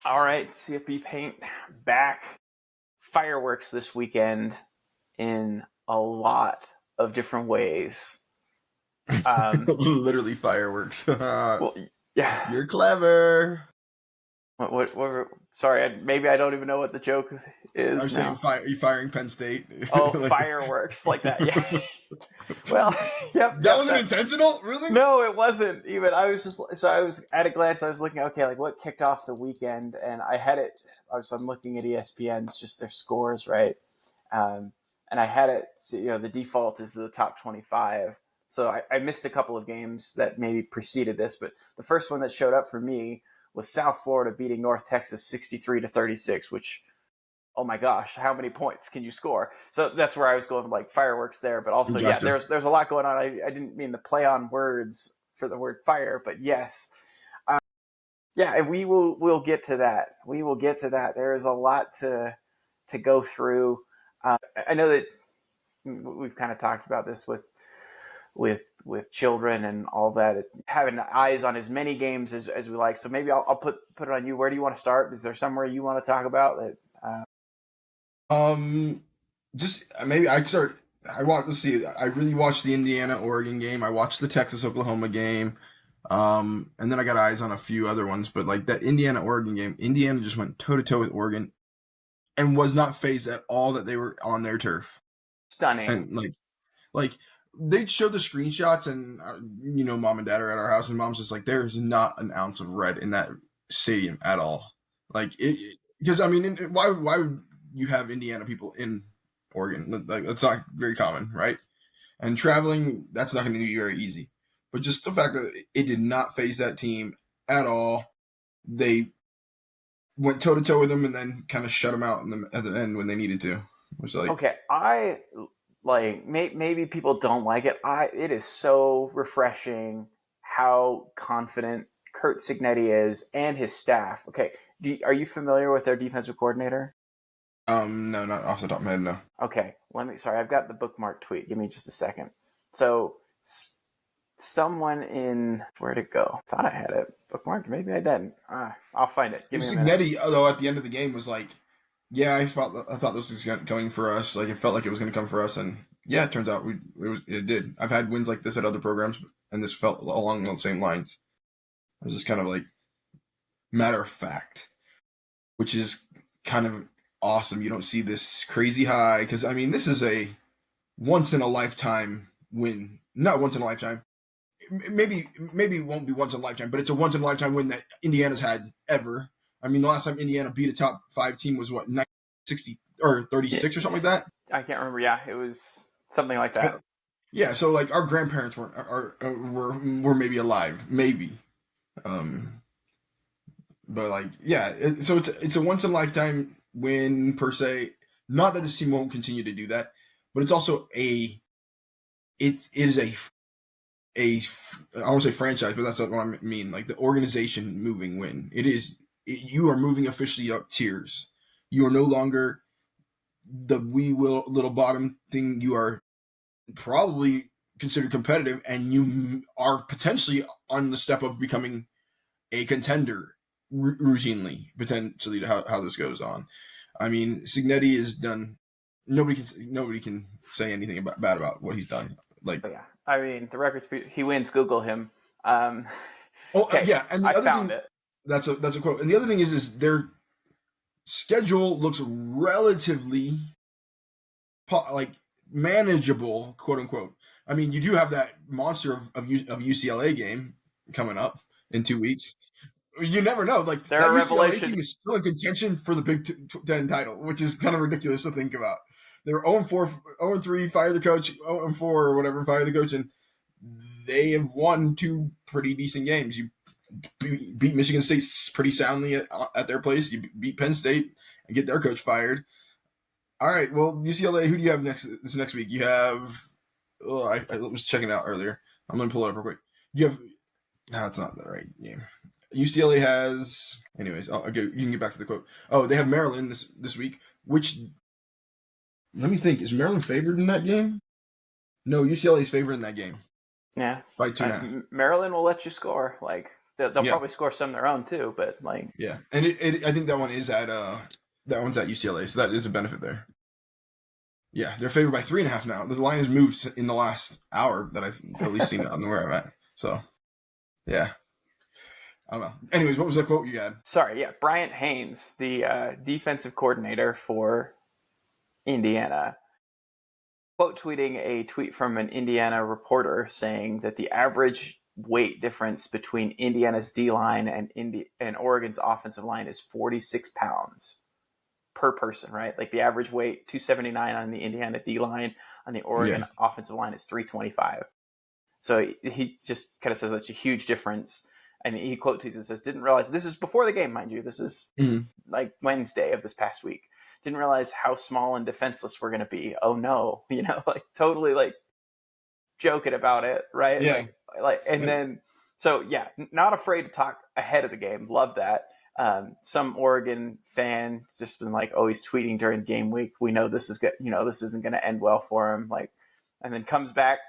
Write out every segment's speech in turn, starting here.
All right, CFP Paint back. Fireworks this weekend in a lot of different ways. Literally fireworks. Well, yeah. You're clever. Sorry, maybe I don't even know what the joke I'm is saying now. you firing Penn State. Oh, Like, fireworks like that. Yeah. Well, yep. that wasn't intentional, really? No, it wasn't even. I was at a glance. I was looking. Okay, like what kicked off the weekend, and I had it. I'm looking at ESPN's just their scores, right? Um, and I had it. The default is the top 25. So I missed a couple of games that maybe preceded this, but the first one that showed up for me was South Florida beating North Texas 63-36, which, oh my gosh, how many points can you score? So that's where I was going, like fireworks there, but also, yeah, Gotcha. there's a lot going on. I didn't mean to play on words for the word fire, but yes. Yeah, and we'll get to that. We will get to that. There is a lot to go through. I know that we've kind of talked about this with children and all that, having eyes on as many games as we like. So maybe I'll put it on you. Where do you want to start? Is there somewhere you want to talk about that? Um, just maybe I start. I want to see. I really watched the Indiana Oregon game. I watched the Texas Oklahoma game. And then I got eyes on a few other ones, but like that Indiana Oregon game, Indiana just went toe to toe with Oregon and was not phased at all that they were on their turf. Stunning. And like they showed the screenshots, and mom and dad are at our house, and mom's just like, there's not an ounce of red in that stadium at all. Like it, because I mean, why would you have Indiana people in Oregon? Like that's not very common, right? And traveling, that's not going to be very easy. But just the fact that it did not phase that team at all, they went toe to toe with them, and then kind of shut them out at the end when they needed to. Which like, Okay, I like maybe people don't like it. It is so refreshing how confident Kurt Signetti is and his staff. Okay, are you familiar with their defensive coordinator? no, not off the top of my head, no. Okay, sorry, I've got the bookmark tweet. Give me just a second. So, someone in, where'd it go? Thought I had it bookmarked. Maybe I didn't. I'll find it. Give me a minute. Signetti, though, at the end of the game was like, "Yeah, I thought this was going for us. Like, it felt like it was going to come for us, and yeah, it turns out it did. I've had wins like this at other programs, and this felt along the same lines. It was just kind of like matter of fact, which is kind of awesome. You don't see this crazy high because I mean, this is a once in a lifetime win. Not once in a lifetime. Maybe it won't be once in a lifetime, but it's a once in a lifetime win that Indiana's had ever. I mean, the last time Indiana beat a top 5 team was what, 1960 or 36 or something like that. I can't remember. Yeah, it was something like that. Yeah, so like our grandparents were maybe alive, maybe. Um, but like yeah, so it's a once in a lifetime win per se. Not that this team won't continue to do that, but it's also it is I won't say franchise, but that's what I mean. Like the organization moving win. You are moving officially up tiers. You are no longer the we will little bottom thing. You are probably considered competitive, and you are potentially on the step of becoming a contender routinely, potentially to how this goes on. I mean, Signetti is done. Nobody can say anything bad about what he's done. Like, But yeah, I mean, the records he wins. Google him. oh Okay, yeah, and I the other found thing it. that's a quote. And the other thing is their schedule looks relatively like manageable, quote unquote. I mean, you do have that monster of UCLA game coming up in 2 weeks. You never know. Like They're that a UCLA revelation. team is still in contention for the Big Ten title, which is kind of ridiculous to think about. They were 0-4, 0-3, fire the coach, 0-4 or whatever, fire the coach, and they have won 2 pretty decent games. You beat Michigan State pretty soundly at their place. You beat Penn State and get their coach fired. All right, well, UCLA, who do you have this next week? You have, oh, I was checking it out earlier. I'm going to pull it up real quick. You have, no, it's not the right game. UCLA has, anyways, okay, you can get back to the quote. Oh, they have Maryland this week, which, let me think, is Maryland favored in that game? No, UCLA is favored in that game Yeah, by 2.5. Maryland will let you score. Like They'll Yeah, probably score some of their own too, but like, yeah, and I think that one is at that one's at UCLA, so that is a benefit there. Yeah, they're favored by 3.5 now. The line has moved in the last hour that I've at least seen it on where I'm at. So yeah, I don't know. Anyways, what was that quote you had? sorry, yeah, Bryant Haynes, the defensive coordinator for Indiana, quote tweeting a tweet from an Indiana reporter saying that the average weight difference between Indiana's D line and Oregon's offensive line is 46 pounds per person, right? Like the average weight 279 on the Indiana D line, on the Oregon Yeah, offensive line is 325. So he just kind of says that's a huge difference. And he quote tweets and says, "Didn't realize this is before the game, mind you. This is mm-hmm. like Wednesday of this past week. Didn't realize how small and defenseless we're going to be. Oh no, like totally like joking about it, right? Yeah, And then so yeah, not afraid to talk ahead of the game. Love that. Some Oregon fan just been like, oh, he's tweeting during game week. We know this is good. This isn't going to end well for him. Like, and then comes back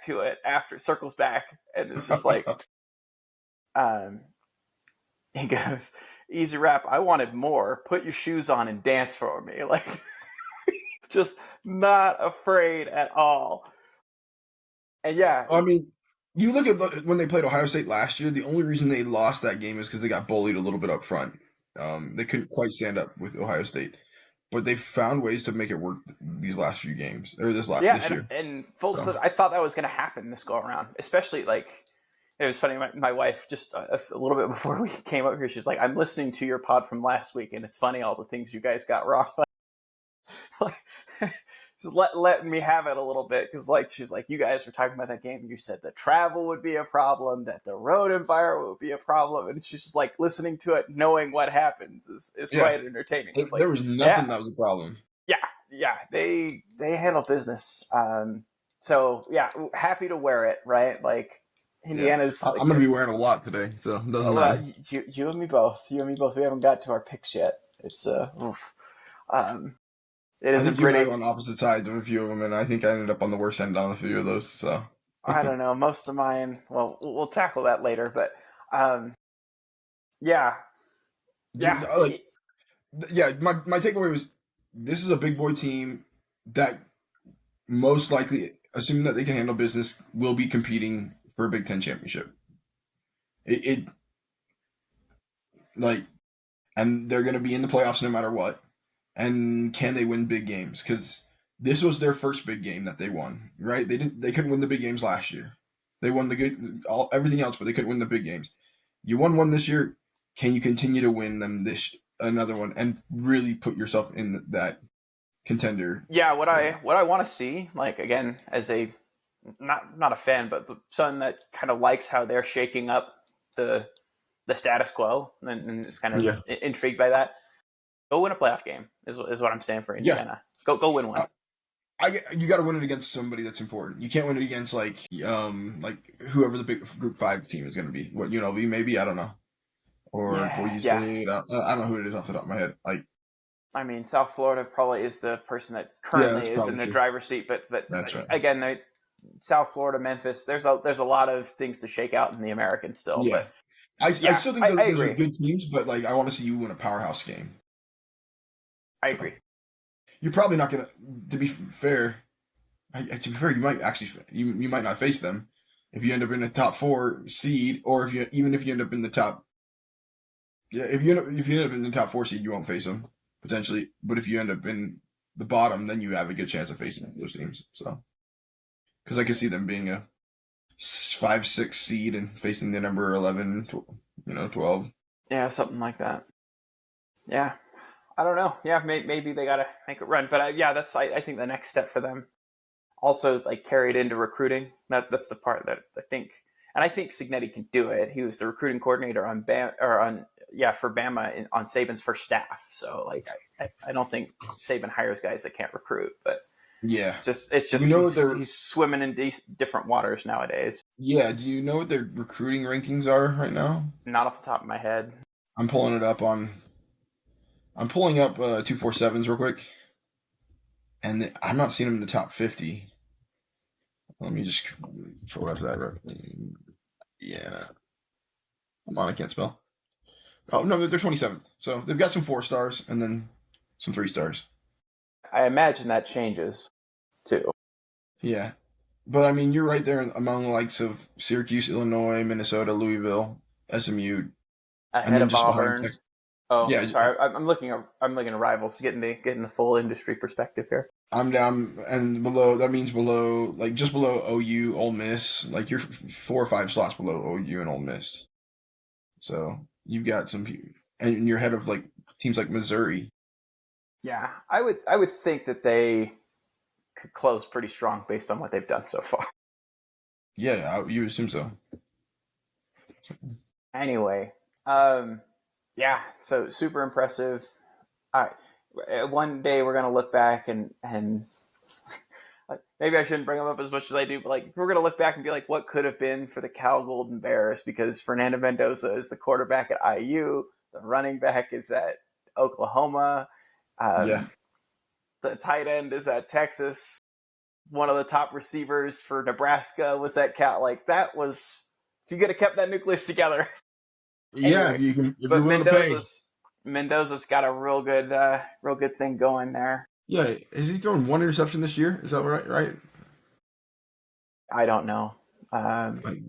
to it after, circles back, and it's just like, um, he goes, "Easy rap. I wanted more. Put your shoes on and dance for me." Like, just not afraid at all. And yeah, I mean, you look at when they played Ohio State last year. The only reason they lost that game is because they got bullied a little bit up front. They couldn't quite stand up with Ohio State, but they found ways to make it work these last few games or yeah, this year. and full So disclosure, I thought that was going to happen this go around, especially like it was funny. My wife just a little bit before we came up here, she's like, "I'm listening to your pod from last week, and it's funny all the things you guys got wrong." Like, just let me have it a little bit because like she's like, "You guys were talking about that game. You said the travel would be a problem, that the road environment would be a problem, and she's just like listening to it, knowing what happens is yeah, quite entertaining." It's there like, was yeah, nothing that was a problem. yeah, yeah, they handle business. So yeah, happy to wear it, right? Like Yeah, Indiana's I'm like, gonna be wearing a lot today, so it doesn't well, matter. you and me both. You and me both. We haven't got to our picks yet. It's oof. Um, it I isn't think you and I pretty. were on opposite sides of a few of them, and I think I ended up on the worst end on a few of those. So I don't know. Most of mine. Well, we'll tackle that later. But um, yeah, yeah, like, yeah, my takeaway was this is a big boy team that most likely, assuming that they can handle business, will be competing for a Big Ten championship. It like, and they're going to be in the playoffs no matter what. And can they win big games? Because this was their first big game that they won. Right? They couldn't win the big games last year. They won the good everything else, but they couldn't win the big games. You won one this year. Can you continue to win them this another one and really put yourself in that contender yeah. phase? What I want to see, like again, as a not a fan, but someone that kind of likes how they're shaking up the the status quo and is kind of Yeah, intrigued by that. Go win a playoff game is what I'm saying for yeah. Indiana. Go win one. You got to win it against somebody that's important. You can't win it against like whoever the big Group 5 team is going to be. What UNLV maybe, I don't know, or Yeah, Boise yeah. State. I don't know who it is off the top of my head. Like, I mean, South Florida probably is the person that yeah, currently that's is probably in the true. driver's seat, but That's right. again, South Florida, Memphis. There's a lot of things to shake out in the American still, Yeah, but I yeah, still think I those are agree. good teams, but like I want to see you win a powerhouse game. I So agree. you're probably not gonna. To be fair, to be fair, you might actually you might not face them if you end up in the top 4 seed, or if you end up in the top. Yeah, if you end up in the top 4 seed, you won't face them potentially. But if you end up in the bottom, then you have a good chance of facing those teams. So because I can see them being a 5, 6 seed and facing the number 11, 12. Yeah, something like that. Yeah, I don't know. Yeah, maybe they got to make a run, but yeah, that's I think the next step for them. Also, like carried into recruiting. That's the part that I think, and I think Signetti can do it. He was the recruiting coordinator on for Bama on Saban's first staff. So like I don't think Saban hires guys that can't recruit, but Yeah. it's Do we just know what their he's swimming in different waters nowadays. Yeah, do you know what their recruiting rankings are right now? Not off the top of my head. I'm pulling it up on I'm pulling up 247s real quick, and I'm not seeing them in the top 50. Let me just pull up that. Yeah. Come on, I can't spell. Oh no, they're 27th. So they've got some 4 stars and then some 3 stars. I imagine that changes too. Yeah, but I mean, you're right there among the likes of Syracuse, Illinois, Minnesota, Louisville, SMU, and Ahead then of just behind Auburn. Texas. Oh, Yeah, sorry. I'm looking at rivals, getting the full industry perspective here. I'm down and below. That means below, like just below OU, Ole Miss. Like you're 4 or 5 slots below OU and Ole Miss. So you've got some, and you're ahead of like teams like Missouri. Yeah, I would think that they could close pretty strong based on what they've done so far. Yeah, you assume so. Anyway, yeah, so super impressive. I one day we're gonna look back and like, maybe I shouldn't bring them up as much as I do, but like we're gonna look back and be like, what could have been for the Cal Golden Bears? Because Fernando Mendoza is the quarterback at IU, the running back is at Oklahoma, Yeah, um, the tight end is at Texas. One of the top receivers for Nebraska was at Cal. Like that was if you could have kept that nucleus together. yeah. Anyway, If you can, if you're but willing to pay. Mendoza's got a real good thing going there. Yeah, has he thrown 1 interception this year? Is that right? Right? I don't know.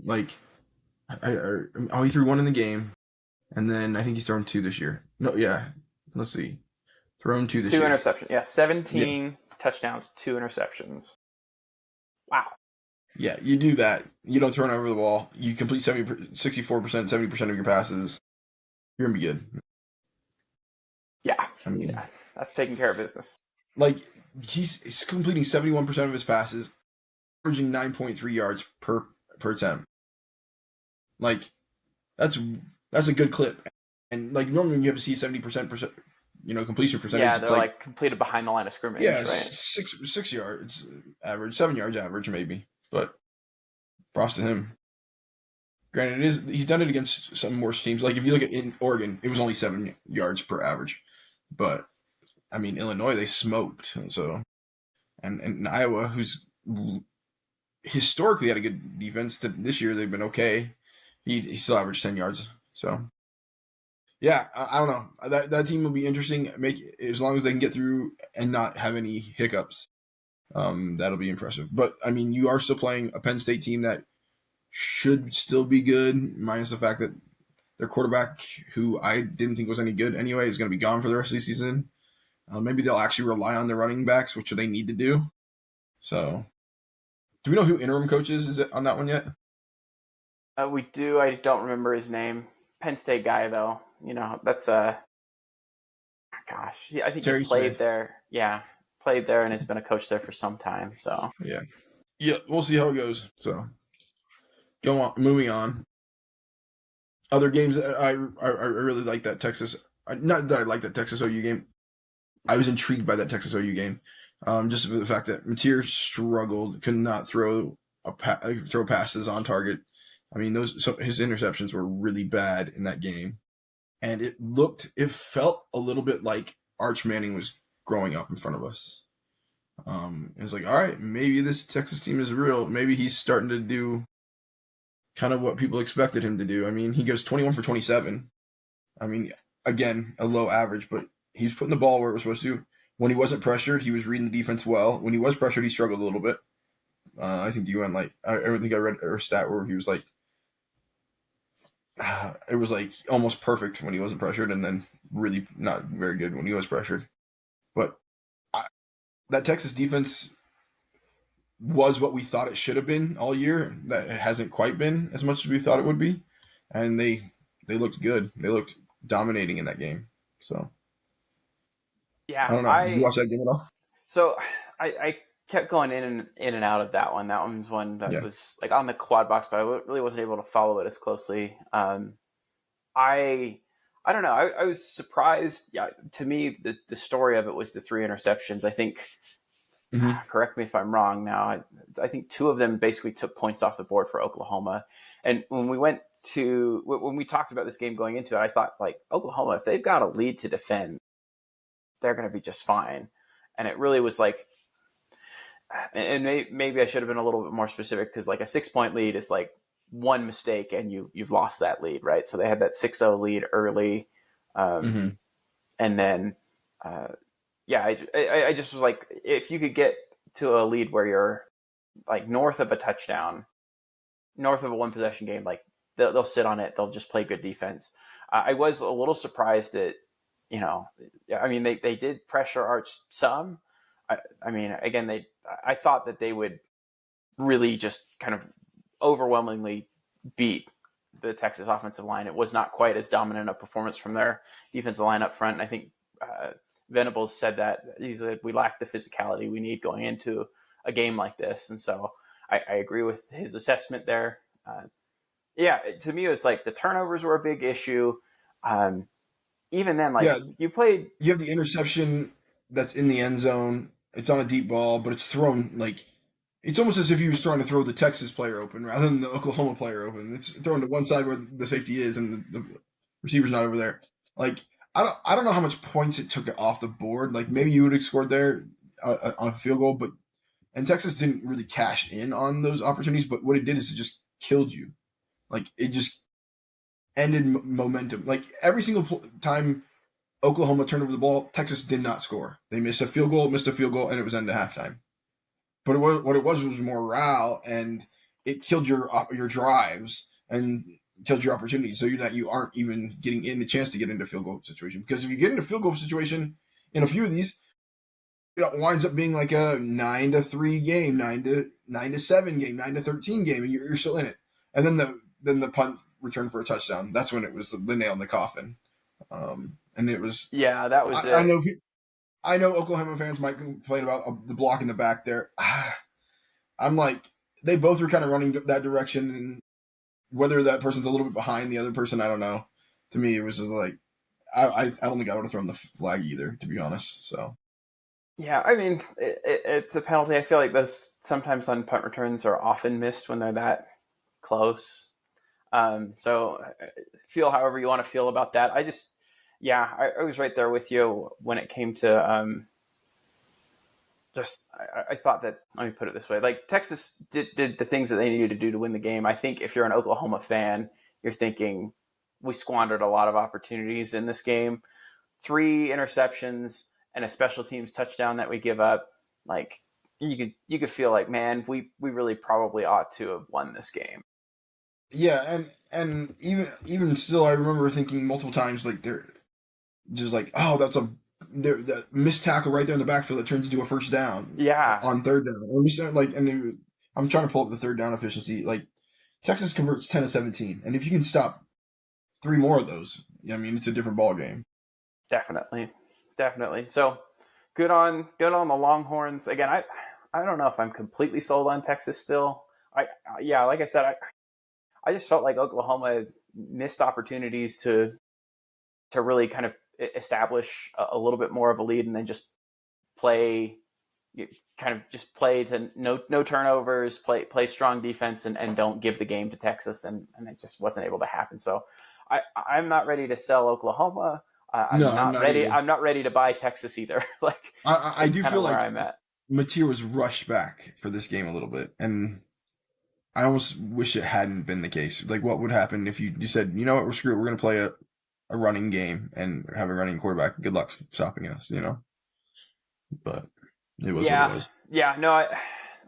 Like oh, he threw 1 in the game, and then I think he's thrown 2 this year. No, yeah. Let's see, thrown 2 this Two year. interceptions. Yeah, Yeah, 17 touchdowns, 2 interceptions. Wow. yeah. You do that. You don't turn over the ball. You complete 64%, 70% of your passes. You're gonna be good. Yeah, I mean, yeah. That's taking care of business. like he's completing 71% of his passes, averaging 9.3 yards per attempt. Like that's that's a good clip. And like normally when you have to see 70% completion percentage, Yeah, it's they're like like completed behind the line of yeah, scrimmage, right? 6 yards average, 7 yards average maybe. But props to him. Granted, he's done it against some worse teams. Like if you look at in Oregon, it was only 7 yards per average. But I mean Illinois they smoked. So and Iowa, who's historically had a good defense, this year they've been okay. He still averaged 10 yards. So yeah, I don't know. That team will be interesting. Make as long as they can get through and not have any hiccups. That'll be impressive. But I mean, you are still playing a Penn State team that should still be good, minus the fact that their quarterback, who I didn't think was any good anyway, is going to be gone for the rest of the season. Maybe they'll actually rely on their running backs, which they need to do. So, do we know who interim coach is it on that one yet? We do. I don't remember his name. Penn State guy, though. You know, that's gosh. I think he Terry played Smith. there. Yeah, played there and has been a coach there for some time. So Yeah, yeah. We'll see how it goes. So, go on. Moving on. Other games, I really like that Texas. Not that I like that Texas OU game. I was intrigued by that Texas OU game, just for the fact that Mateer struggled, could not throw passes on target. I mean, his interceptions were really bad in that game, and it felt a little bit like Arch Manning was growing up in front of us. It was like, all right, maybe this Texas team is real. Maybe he's starting to do kind of what people expected him to do. I mean, he goes 21 for 27. I mean, again, a low average, but he's putting the ball where it was supposed to. When he wasn't pressured, he was reading the defense well. When he was pressured, he struggled a little bit. I think you went like I think I read a stat where he was like it was like almost perfect when he wasn't pressured, and then really not very good when he was pressured. But I, that Texas defense was what we thought it should have been all year. That it hasn't quite been as much as we thought it would be, and they looked good. They looked dominating in that game. So I yeah, don't know. Did you watch that game at all? so I kept going in and out of that one. That one's one that Yeah. was like on the quad box, but I really wasn't able to follow it as closely. I I don't know. I was surprised. Yeah, to me, the story of it was the 3 interceptions. I think. Hmm. Correct me if I'm wrong. Now, I think 2 of them basically took points off the board for Oklahoma. And when we talked about this game going into it, I thought like Oklahoma, if they've got a lead to defend, they're going to be just fine. And it really was like, and maybe I should have been a little bit more specific because like a 6 point lead is like one mistake and you've lost that lead, right? So they had that 6-0 lead early, Mm-hmm. and then I just was like, if you could get to a lead where you're like north of a touchdown, north of a one possession game, like they'll sit on it, they'll just play good defense. I was a little surprised that, I mean, they did pressure Arch some. I mean, again, I thought that they would really just kind of overwhelmingly beat the Texas offensive line. It was not quite as dominant a performance from their defensive line up front. And I think Venables said that he said we lack the physicality we need going into a game like this. And so I agree with his assessment there. To me, it was like the turnovers were a big issue. Even then, like Yeah, you played. you have the interception that's in the end zone. It's on a deep ball, but it's thrown like it's almost as if he was trying to throw the Texas player open rather than the Oklahoma player open. It's thrown to one side where the safety is and the receiver's not over there. Like I don't know how much points it took it off the board. Like maybe you would have scored there on a field goal, but and Texas didn't really cash in on those opportunities. But what it did is it just killed you. Like it just ended momentum. Like every single time Oklahoma turned over the ball, Texas did not score. They missed a field goal, and it was end of halftime. But what it was morale, and it killed your drives and killed your opportunities, so that you aren't even getting in the chance to get into field goal situation. Because if you get into field goal situation in a few of these, it winds up being like a 9-3 game, 9-7 game, 9-13 game, and you're still in it. And then the punt return for a touchdown. That's when it was the nail in the coffin. And it was Yeah, that was I it. know I know Oklahoma fans might complain about the block in the back there. I'm like, they both were kind of running that direction, and whether that person's a little bit behind the other person, I don't know. To me, it was just like, I don't think I would have thrown the flag either, to be honest. So Yeah, I mean, it's a penalty. I feel like those sometimes on punt returns are often missed when they're that close. So feel however you want to feel about that. I was right there with you when it came to I thought that, let me put it this way, like Texas did the things that they needed to do to win the game. I think if you're an Oklahoma fan, you're thinking we squandered a lot of opportunities in this game. 3 interceptions and a special teams touchdown that we give up. Like you could feel like, man, we really probably ought to have won this game. yeah, and even still, I remember thinking multiple times like they're just like, oh, that's that missed tackle right there in the backfield that turns into a first down Yeah, on third down. I'm trying to pull up the third down efficiency. Like Texas converts 10 of 17, and if you can stop 3 more of those, I mean, it's a different ball game. definitely. So good on the Longhorns. Again, I don't know if I'm completely sold on Texas still. Like I said, I just felt like Oklahoma missed opportunities to really kind of establish a little bit more of a lead, and then just play play to no turnovers, play strong defense, and don't give the game to Texas, and it just wasn't able to happen. So I'm not ready to sell Oklahoma. No, I'm not either. I'm not ready to buy Texas either. Like I is do kind feel of where like I'm at. Mateer was rushed back for this game a little bit, and I almost wish it hadn't been the case. Like, what would happen if you said, you know what, we're screwed. We're going to play a running game and have a running quarterback. Good luck stopping us. But it was what it Yeah, was. yeah. No,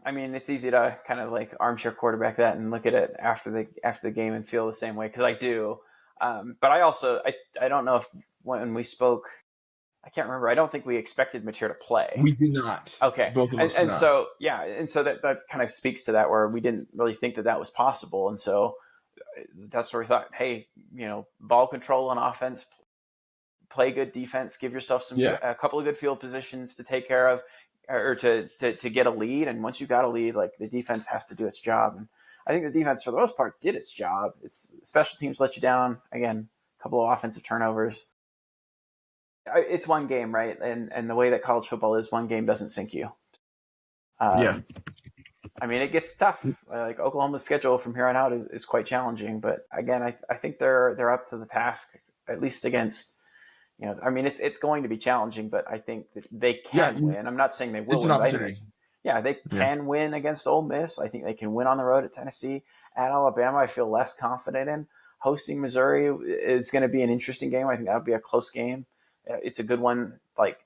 I mean, it's easy to kind of like armchair quarterback that and look at it after the game and feel the same way, because I do. But I don't know if when we spoke, I can't remember. I don't think we expected Mateer to play. We did not. Okay, Both of and us did not. so that kind of speaks to that, where we didn't really think that was possible, and so that's where we thought, hey, ball control on offense, play good defense, give yourself Yeah. a couple of good field positions to take care of, or to get a lead. And once you got a lead, like the defense has to do its job. And I think the defense, for the most part, did its job. It's special teams let you down. Again, a couple of offensive turnovers. It's one game, right? And the way that college football is, one game doesn't sink you. Yeah. I mean, it gets tough. Like Oklahoma's schedule from here on out is quite challenging. But again, I think they're up to the task, at least against. I mean, it's going to be challenging, but I think that they can win. I'm not saying they will It's an win by any opportunity. yeah, they Yeah. can win against Ole Miss. I think they can win on the road at Tennessee. At Alabama, I feel less confident in. Hosting Missouri is going to be an interesting game. I think that'll be a close game. It's a good one. Like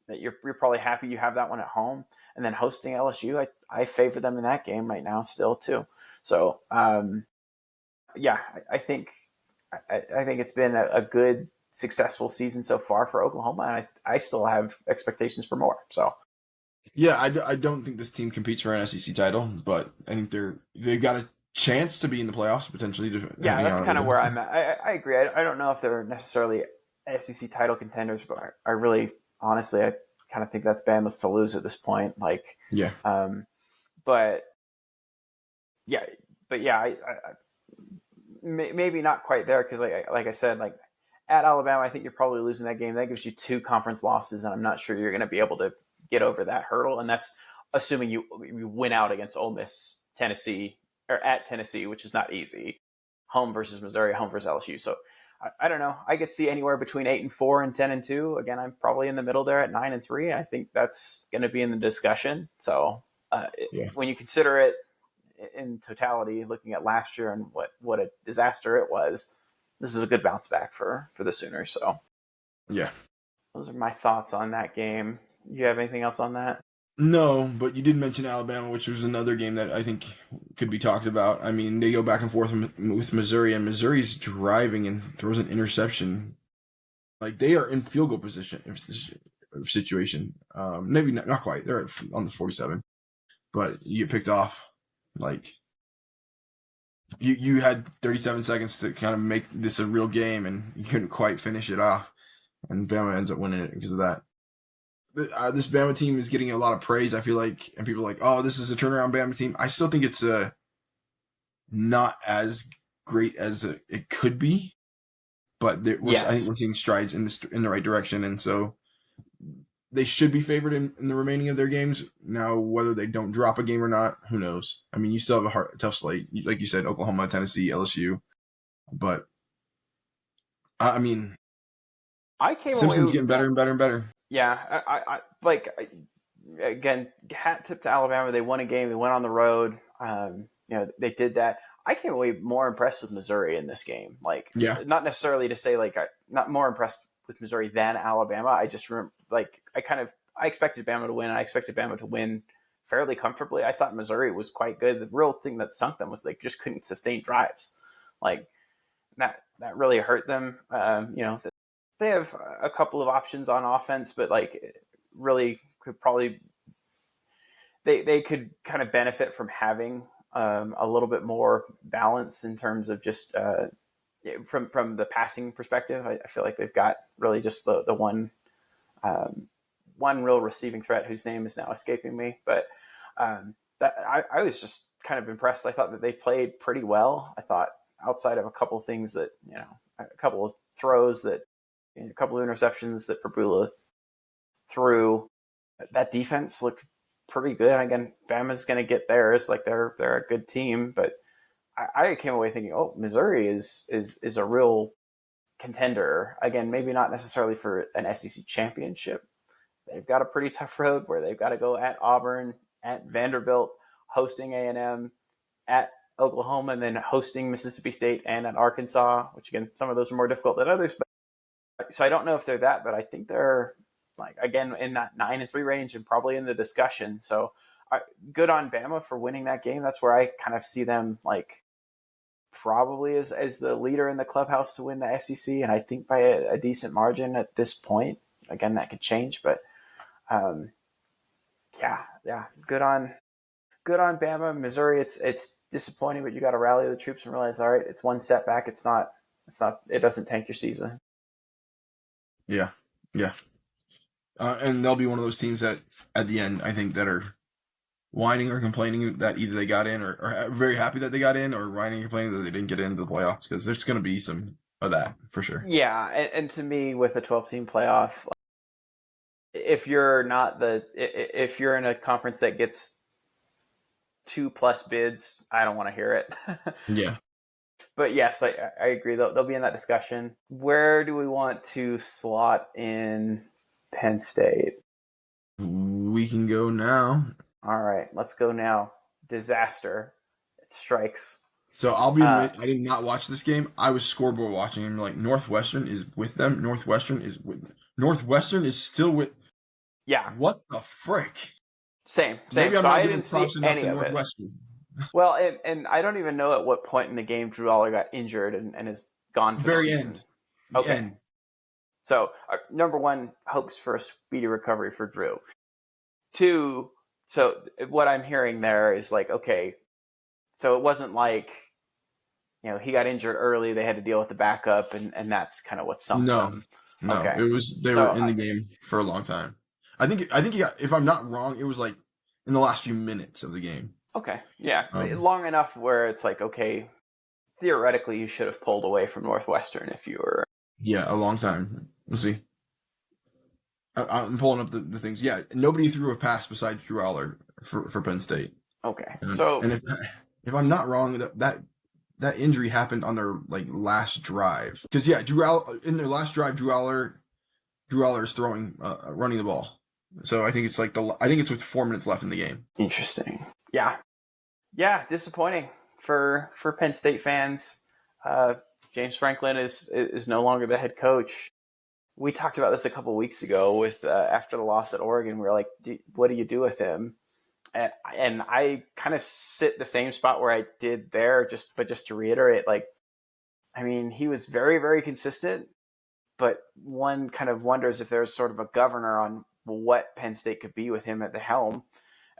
that, you're probably happy you have that one at home. And then hosting LSU, I favor them in that game right now still too. So yeah, I think I think it's been a good, successful season so far for Oklahoma, and I still have expectations for more. So Yeah, I don't think this team competes for an SEC title, but I think they've got a chance to be in the playoffs potentially, yeah, depending on that's how they kind of do. where I'm at. I agree. I don't know if they're necessarily SEC title contenders, but I really, honestly, I kind of think that's Bama's to lose at this point. Like, Yeah, um, but yeah, but yeah, maybe not quite there because, like I said, like at Alabama, I think you're probably losing that game. That gives you 2 conference losses, and I'm not sure you're going to be able to get over that hurdle. And that's assuming you win out against Ole Miss, Tennessee, or at Tennessee, which is not easy. Home versus Missouri, home versus LSU. So I don't know. I could see anywhere between 8-4 and 10-2. Again, I'm probably in the middle there at 9-3. I think that's going to be in the discussion. So yeah, when you consider it in totality, looking at last year and what a disaster it was, this is a good bounce back for the Sooners. So yeah. those are my thoughts on that game. You have anything else on that? No, but you did mention Alabama, which was another game that I think could be talked about. I mean, they go back and forth with Missouri, and Missouri's driving and throws an interception. Like they are in field goal position situation. Maybe not quite. They're on the 47, but you get picked off. Like you had 37 seconds to kind of make this a real game, and you couldn't quite finish it off. And Bama ends up winning it because of that. This Bama team is getting a lot of praise, I feel like, and people are like, "Oh, this is a turnaround Bama team." I still think it's not as great as it could be, but I think Yes. we're seeing strides in the right direction, and so they should be favored in the remaining of their games. Now, whether they don't drop a game or not, who knows? I mean, you still have a tough slate, like you said, Oklahoma, Tennessee, LSU, but I mean, I came away Simpson's with, getting better and better and better. yeah, again, hat tip to Alabama. They won a game. They went on the road. They did that. I came away more impressed with Missouri in this game. Like, Yeah, not necessarily to say like not more impressed with Missouri than Alabama. I just remember I expected Bama to win. I expected Bama to win fairly comfortably. I thought Missouri was quite good. The real thing that sunk them was they just couldn't sustain drives. Like that really hurt them. They have a couple of options on offense, but like really could probably they could kind of benefit from having a little bit more balance in terms of just from the passing perspective. I feel like they've got really just the one real receiving threat whose name is now escaping me, but that I was just kind of impressed. I thought that they played pretty well. I thought outside of a couple of things that a couple of throws that a couple of interceptions that Pabula threw, that defense looked pretty good. Again, Bama's going to get theirs. Like they're a good team, but I came away thinking, oh, Missouri is a real contender. Again, maybe not necessarily for an SEC championship. They've got a pretty tough road where they've got to go at Auburn, at Vanderbilt, hosting A&M, at Oklahoma, and then hosting Mississippi State and at Arkansas, which again, some of those are more difficult than others. But so I don't know if they're that, but I think they're like again in that 9-3 range and probably in the discussion. So good on Bama for winning that game. That's where I kind of see them like probably as the leader in the clubhouse to win the SEC, and I think by a decent margin at this point. Again, that could change, but um, yeah, good on Bama. Missouri, it's disappointing, but you got to rally the troops and realize, all right, it's one setback. It doesn't tank your season. yeah, yeah. And they'll be one of those teams that at the end, I think, that are whining or complaining that either they got in or very happy that they got in, or whining and complaining that they didn't get into the playoffs, because there's going to be some of that for sure. Yeah, and to me, with a 12-team playoff, if you're not if you're in a conference that gets 2+ bids, I don't want to hear it. Yeah. But yes, I agree. They'll be in that discussion. Where do we want to slot in Penn State? We can go now. All right, let's go now. Disaster. It strikes. So I'll be Uh, admit, I did not watch this game. I was scoreboard watching, and like Northwestern is with them. Northwestern is with them. Northwestern is still with. yeah, What the frick? same. Maybe I'm So not I giving didn't see props enough any to of it. Northwestern. Well, and I don't even know at what point in the game Drew Aller got injured and is gone for the Very end, season. the Okay, end. so number one, hopes for a speedy recovery for Drew. Two, so what I'm hearing there is like, okay, so it wasn't like, he got injured early, they had to deal with the backup, and that's kind of what sunk No, them. no. Okay, It was they were so in the game for a long time. I think he got, if I'm not wrong, it was like in the last few minutes of the game. okay, yeah, Um, long enough where it's like, okay, theoretically you should have pulled away from Northwestern if you were. yeah, a long time. Let's see. I'm pulling up the things. Yeah, nobody threw a pass besides Drew Aller for Penn State. Okay, And so if I'm not wrong, that injury happened on their like last drive. Because yeah, in their last drive, Drew Aller is throwing running the ball. So I think it's like I think it's with 4 minutes left in the game. interesting. Yeah, disappointing for Penn State fans. Uh, James Franklin is no longer the head coach. We talked about this a couple weeks ago with after the loss at Oregon. We were like, what do you do with him? And I kind of sit the same spot where I did there. But just to reiterate, like, I mean, he was very, very consistent, but one kind of wonders if there's sort of a governor on what Penn State could be with him at the helm.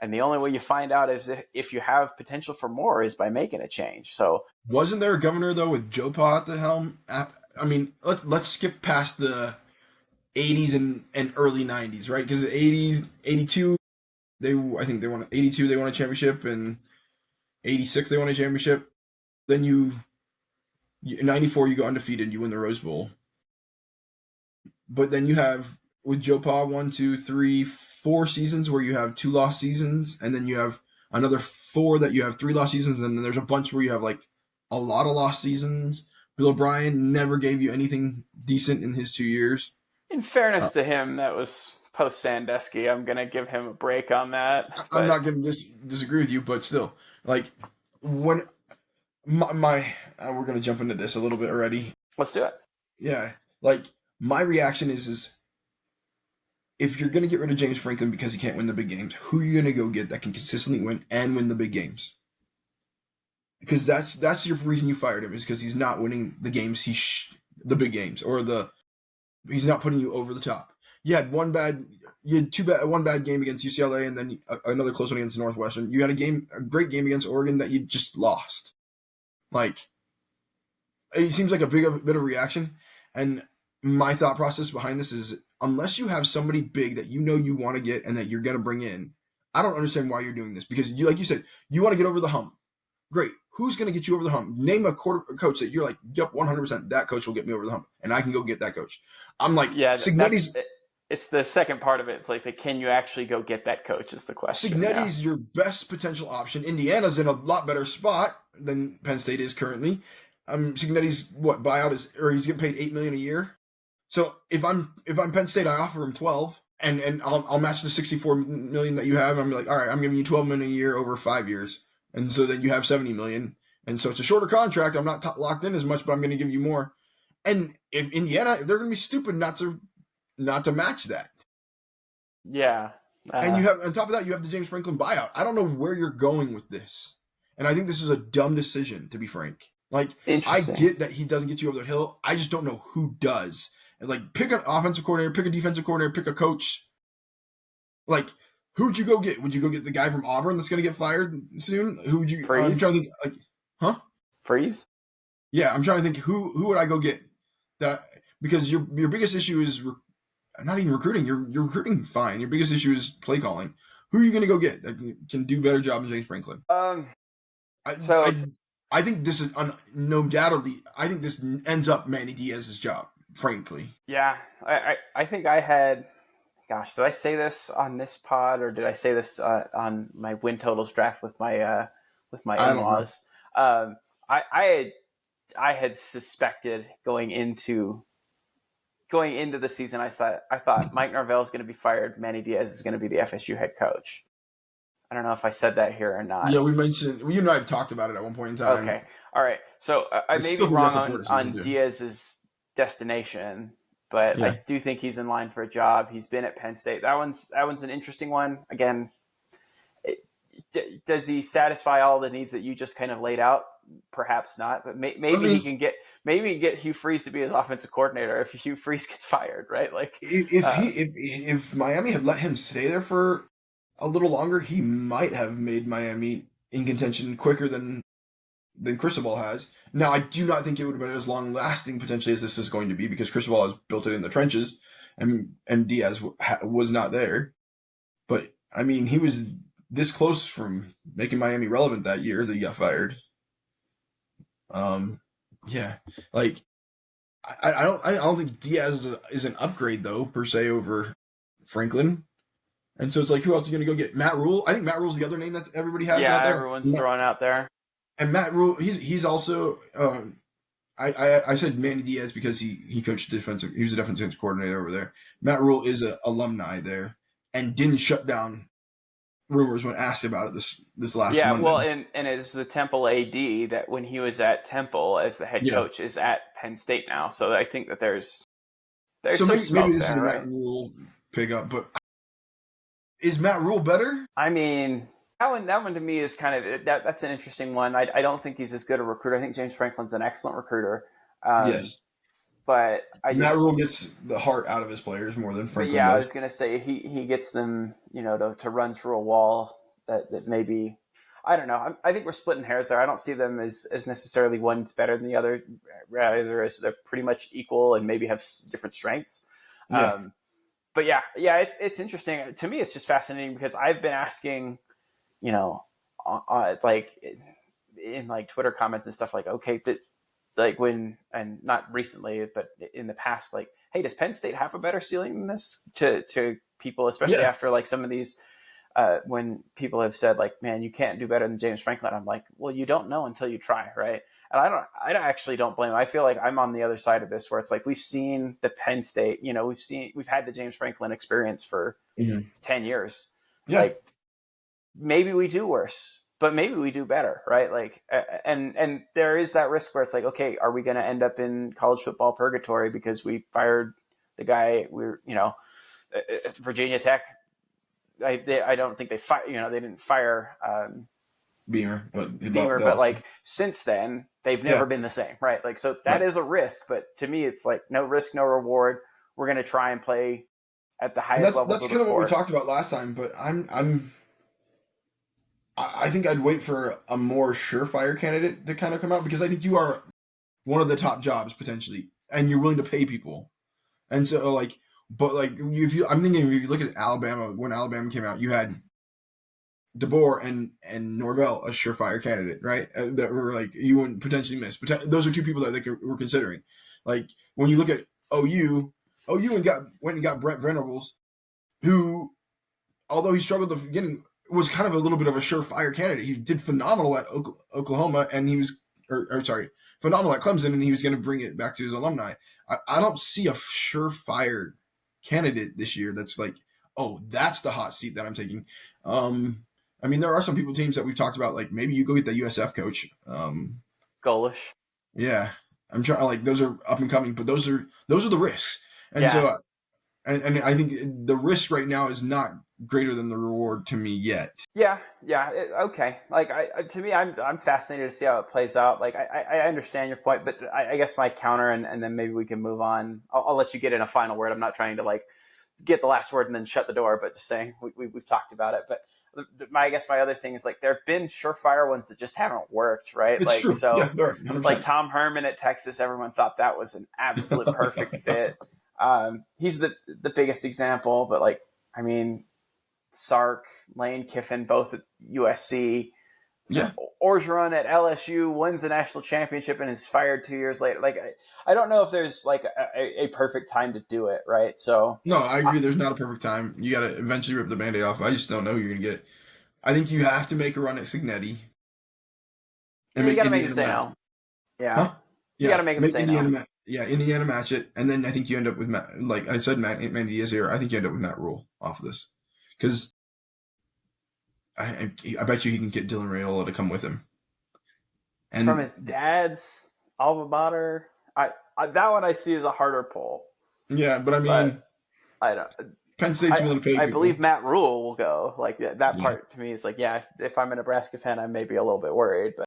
And the only way you find out is if you have potential for more is by making a change. So Wasn't there a governor though with Joe Pa at the helm? I mean, let's skip past the 80s and early 90s, right? Because the 80s, 82, I think they won 82, they won a championship, and 86 they won a championship. Then in 94 you go undefeated, you win the Rose Bowl. But then you have with Joe Pa 1, 2, 3, 4 seasons where you have two lost seasons, and then you have another four that you have three lost seasons, and then there's a bunch where you have like a lot of lost seasons. Bill O'Brien never gave you anything decent in his 2 years. in Uh, fairness to him, that was post Sandusky. I'm going to give him a break on that. I'm But not going to disagree with you, but still, like when we're going to jump into this a little bit already. let's do it. Yeah, like my reaction is if you're going to get rid of James Franklin because he can't win the big games, who are you going to go get that can consistently win and win the big games? Because that's your reason you fired him is because he's not winning the games the big games or he's not putting you over the top. You had one bad game against UCLA and then another close one against Northwestern. You had a great game against Oregon that you just lost. Like it seems like a bit of reaction, and my thought process behind this is unless you have somebody big that you know you want to get and that you're going to bring in, I don't understand why you're doing this because like you said, you want to get over the hump. Great. Who's going to get you over the hump? Name a coach that you're like, yep, 100%. That coach will get me over the hump, and I can go get that coach. I'm like, Yeah, that's Signetti's it's the second part of it. It's like, can you actually go get that coach is the question. Yeah. Signetti's your best potential option. Indiana's in a lot better spot than Penn State is currently. Signetti's buyout is, or he's getting paid $8 million a year. So if I'm Penn State, I offer him 12, and I'll match the 64 million that you have. I'm like, all right, I'm giving you 12 million a year over 5 years, and so then you have 70 million, and so it's a shorter contract. I'm not locked in as much, but I'm going to give you more. And if Indiana, they're going to be stupid not to match that. Yeah. And you have on top of that, you have the James Franklin buyout. I don't know where you're going with this, and I think this is a dumb decision, to be frank. Like I Interesting. get that he doesn't get you over the hill. I just don't know who does. And like pick an offensive coordinator, pick a defensive coordinator, pick a coach. Like who'd you go get? Would you go get the guy from Auburn that's going to get fired soon? Who would you? I'm trying to Freeze. think. Like, huh? Freeze. Yeah, I'm trying to think. Who would I go get? That because your biggest issue is not even recruiting. You're recruiting fine. Your biggest issue is play calling. Who are you going to go get that can do better job than James Franklin? Um. I So I I think this is no doubtedly. I think this ends up Manny Diaz's job. Frankly, yeah, I think I had. Gosh, did I say this on this pod or did I say this on my win totals draft with my I in don't know. laws? Um. I had suspected going into the season. I thought Mike Norvell is going to be fired. Manny Diaz is going to be the FSU head coach. I don't know if I said that here or not. Yeah, we mentioned you and I have talked about it at one point in time. Okay. All right. So I I may still be think wrong that's a poor decision on too. Diaz's destination, but I Yeah, do think he's in line for a job. He's been at Penn State. That one's an interesting one. Again, does he satisfy all the needs that you just kind of laid out? Perhaps not, but I maybe he mean, can get Hugh Freeze to be his offensive coordinator if Hugh Freeze gets fired, right? Like, uh, if Miami had let him stay there for a little longer, he might have made Miami in contention quicker than Cristobal has. Now, I do not think it would have been as long lasting potentially as this is going to be because Cristobal has built it in the trenches, and Diaz was not there. But I mean, he was this close from making Miami relevant that year that he got fired. Um, yeah, like I don't think Diaz is an upgrade though per se over Franklin. And so it's like, who else is going to go get Matt Rule? I think Matt Rule's the other name that everybody has yeah, out there. everyone's throwing out there. And Matt Rule, he's also. I said Manny Diaz because he coached defensive. He was a defensive coordinator over there. Matt Rule is an alumni there and didn't shut down rumors when asked about it this last Yeah, well, Monday. and it's the Temple AD that when he was at Temple as the head Yeah. coach is at Penn State now. So I think that there's So some maybe smoke this is there, a Matt right? Rule pickup, but is Matt Rule better? I mean, that one to me is kind of that's an interesting one. I don't think he's as good a recruiter. I think James Franklin's an excellent recruiter, um, Yes. but Matt Rule gets the heart out of his players more than but Franklin yeah, I was does. gonna say he gets them to run through a wall that maybe I don't know. I think we're splitting hairs there. I don't see them as necessarily one's better than the other. Rather, as they're pretty much equal and maybe have different strengths. Yeah. Um, but yeah, it's interesting to me. It's just fascinating because I've been asking, you know, like in like Twitter comments and stuff like, okay, like when and not recently, but in the past, like, hey, does Penn State have a better ceiling than this to people, especially Yeah. after like some of these when people have said like, man, you can't do better than James Franklin. I'm like, well, you don't know until you try, right? And I actually don't blame him. I feel like I'm on the other side of this, where it's like we've seen the Penn State, we've had the James Franklin experience for Mhm. 10 years. Yeah. Like maybe we do worse, but maybe we do better, right? Like, and there is that risk where it's like, okay, are we going to end up in college football purgatory because we fired the guy? Virginia Tech. I don't think they didn't fire Beamer, but Beamer, they but lost. like since then they've never Yeah. been the same, right? Like, so that Right. is a risk, but to me, it's like no risk, no reward. We're going to try and play at the And highest levels that's of the kind of what we sport. talked about last time. But I think I'd wait for a more surefire candidate to kind of come out because I think you are one of the top jobs potentially, and you're willing to pay people. And so like, but like I'm thinking if you look at Alabama when Alabama came out, you had DeBoer and Norvell a surefire candidate, right? That were like you wouldn't potentially miss. But those are two people that they were considering. Like when you look at OU went and got Brett Venables, who although he struggled at the beginning, was kind of a little bit of a surefire candidate. He did phenomenal at Oklahoma, and he was, or sorry, phenomenal at Clemson, and he was going to bring it back to his alumni. I don't see a surefire candidate this year that's like, oh, that's the hot seat that I'm taking. I mean, there are some teams that we've talked about, like maybe you go get the USF coach. Goalish. Yeah, I'm trying like those are up and coming, but those are the risks, and Yeah, so and I think the risk right now is not greater than the reward to me yet. yeah. Okay. Like, to me, I'm fascinated to see how it plays out. Like, I understand your point, but I guess my counter, and then maybe we can move on. I'll let you get in a final word. I'm not trying to like get the last word and then shut the door, but just saying we've talked about it. But I guess my other thing is like there have been surefire ones that just haven't worked, right? It's Like, true. Yeah, so all right, 100%. like Tom Herman at Texas, everyone thought that was an absolute perfect fit. He's the biggest example, but like, I mean, Sark, Lane Kiffin, both at USC. Yeah. Orgeron at LSU wins the national championship and is fired 2 years later. Like, I don't know if there's like a perfect time to do it, right? So No, I I, agree. There's not a perfect time. You got to eventually rip the band-aid off. I just don't know who you're going to get. I think you have to make a run at Signetti and yeah, you make got to make him Indiana say match. no. Yeah, Huh? you got Yeah, to make him make say no. Yeah, Indiana match it, and then I think you end up with like I said, Mandy Diaz here. I think you end up with Matt Rule off of this because I bet you he can get Dylan Raiola to come with him. From And his dad's alma mater. I that one I see as a harder pull, yeah, but I but mean, I don't. Penn State's willing to pay I people. believe Matt Rule will go. Like that Yeah, part to me is like, yeah, if I'm a Nebraska fan, I may be a little bit worried, but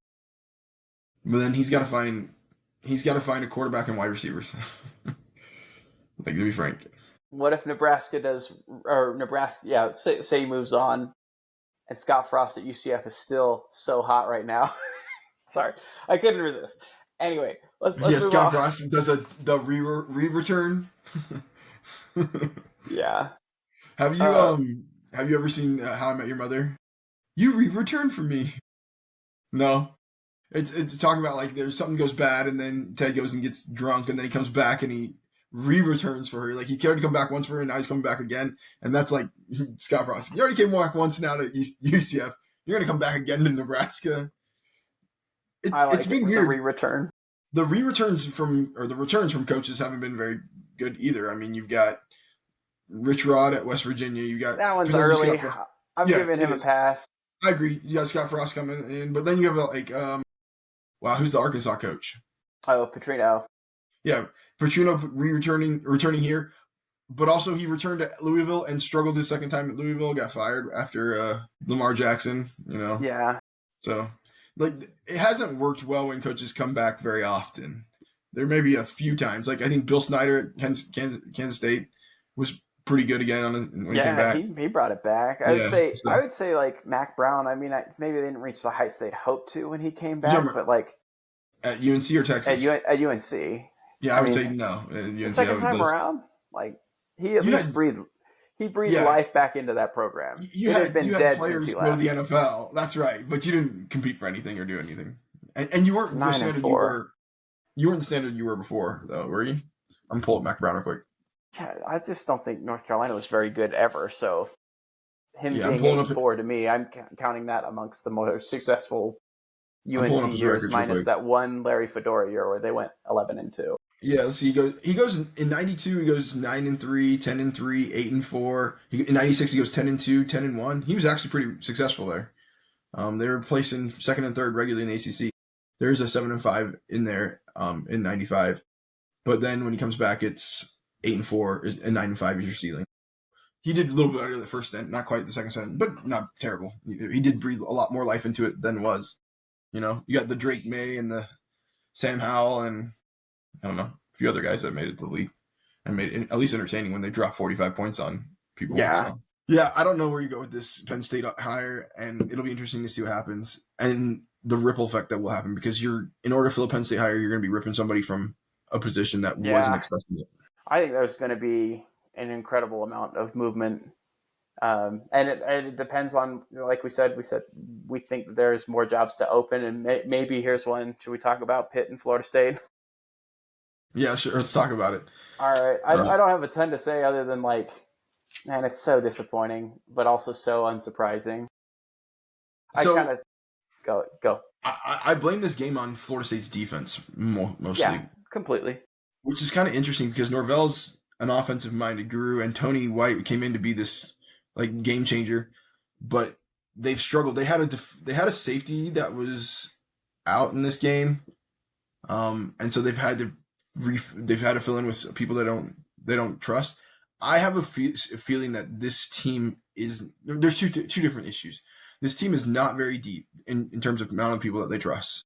but then he's got to find a quarterback and wide receivers. Like to be frank. what if Nebraska does, or Nebraska, yeah, say he moves on, and Scott Frost at UCF is still so hot right now. Sorry, I couldn't resist. Anyway, let's Yeah, move Scott on. Frost does the re-return. Yeah. have you Uh, um have you ever seen How I Met Your Mother? You re-returned for me. No. It's talking about like there's something goes bad and then Ted goes and gets drunk and then he comes back and he re-returns for her. Like he cared to come back once for her and now he's coming back again. And that's like Scott Frost. You already came back once now to UCF. You're gonna come back again to Nebraska. I It's like it. been The weird. re-return. The returns from coaches haven't been very good either. I mean, you've got Rich Rod at West Virginia. You got That one's potentially Scott early. Frost. I'm Yeah, giving it him a is. pass. I agree. You got Scott Frost coming in, but then you have like wow, who's the Arkansas coach? Oh, Petrino. Yeah, Petrino returning here, but also he returned to Louisville and struggled his second time at Louisville. Got fired after Lamar Jackson. Yeah. So like it hasn't worked well when coaches come back very often. There may be a few times. Like I think Bill Snyder at Kansas State was pretty good again when he came Yeah, back. he brought it back. Yeah. I So would say like Mac Brown. I mean, maybe they didn't reach the heights they'd hoped to when he came you back, talking but like at UNC or Texas? At UNC, Yeah, I I would mean, say no. At the UNC, I second would time go. around, like he at You least had breathed yeah, life back into that program. you It had had been you had dead since he players go to the left. NFL. That's right, but you didn't compete for anything or do anything, and you weren't the Nine and standard you four. were. You weren't the standard you were before, though, were you? I'm pulling Mac Brown real quick. Yeah, I just don't think North Carolina was very good ever. So him Yeah, I'm being pulling eight and up. four to me, I'm counting that amongst the more successful I'm pulling up UNC his years, records real minus quick. that one Larry Fedora year where they went 11-2. Yeah, let's see. He goes in '92. He goes 9-3, 10-3, 8-4. In '96 he goes 10-2, 10-1. He was actually pretty successful there. They were placing second and third regularly in the ACC. There's a 7-5 in there in '95, but then when he comes back, it's 8-4 and 9-5 is your ceiling. He did a little bit better the first stint, not quite the second stint, but not terrible. He did breathe a lot more life into it than was. You got the Drake May and the Sam Howell and I don't know a few other guys that made it to the league and made it at least entertaining when they dropped 45 points on people. Yeah, So yeah, I don't know where you go with this Penn State hire, and it'll be interesting to see what happens and the ripple effect that will happen because in order to fill a Penn State hire, you're going to be ripping somebody from a position that wasn't yeah. expecting it. I think there's going to be an incredible amount of movement, and it depends on, like we said we think that there's more jobs to open, and maybe here's one. Should we talk about Pitt and Florida State? Yeah, sure. Let's talk about it. All right, Uh, I don't have a ton to say other than like, man, it's so disappointing, but also so unsurprising. I kind so of go, I blame this game on Florida State's defense yeah, mostly, completely. which is kind of interesting because Norvell's an offensive minded guru, and Tony White came in to be this like game changer, but they've struggled. They had a safety that was out in this game, and so they've had to fill in with people they don't trust. I have a feeling that this team is there's two different issues. This team is not very deep in terms of amount of people that they trust.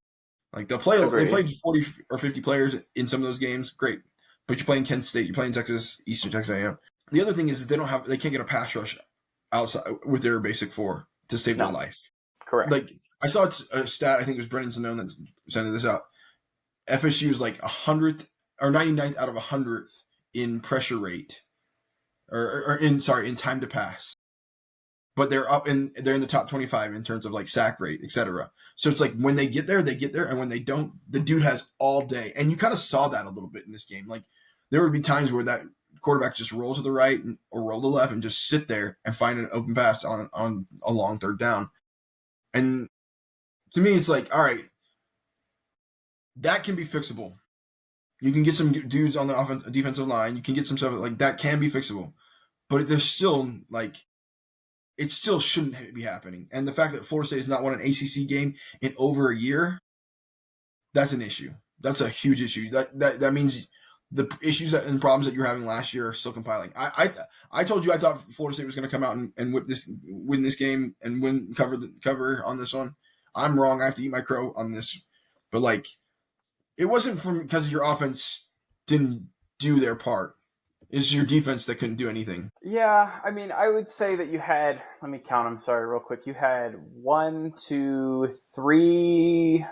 Like they Agreed. played 40 or 50 players in some of those games, great. But you're playing Kent State, you're playing Texas, Eastern Texas A&M. The other thing is they can't get a pass rush outside with their basic four to save their No, life. correct. Like I saw a stat, I think it was Brendan Zanone that sent this out. FSU is like 100th or 99th out of 100th in pressure rate, or in time to pass. But they're in the top 25 in terms of like sack rate, etc. So it's like when they get there, and when they don't, the dude has all day. And you kind of saw that a little bit in this game. Like there would be times where that quarterback just roll to the right or roll to the left and just sit there and find an open pass on a long third down. And to me, it's like, all right, that can be fixable. You can get some dudes on the defensive line. You can get some stuff like that can be fixable. But there's still like it still shouldn't be happening. And the fact that Florida State has not won an ACC game in over a year, that's an issue. That's a huge issue. That means the issues and problems that you're having last year are still compiling. I told you I thought Florida State was going to come out and win this game and cover on this one. I'm wrong. I have to eat my crow on this, but like it wasn't from because your offense didn't do their part. It's your defense that couldn't do anything. Yeah, I mean, I would say that you had. Let me count them. Sorry, real quick. You had one, two, three.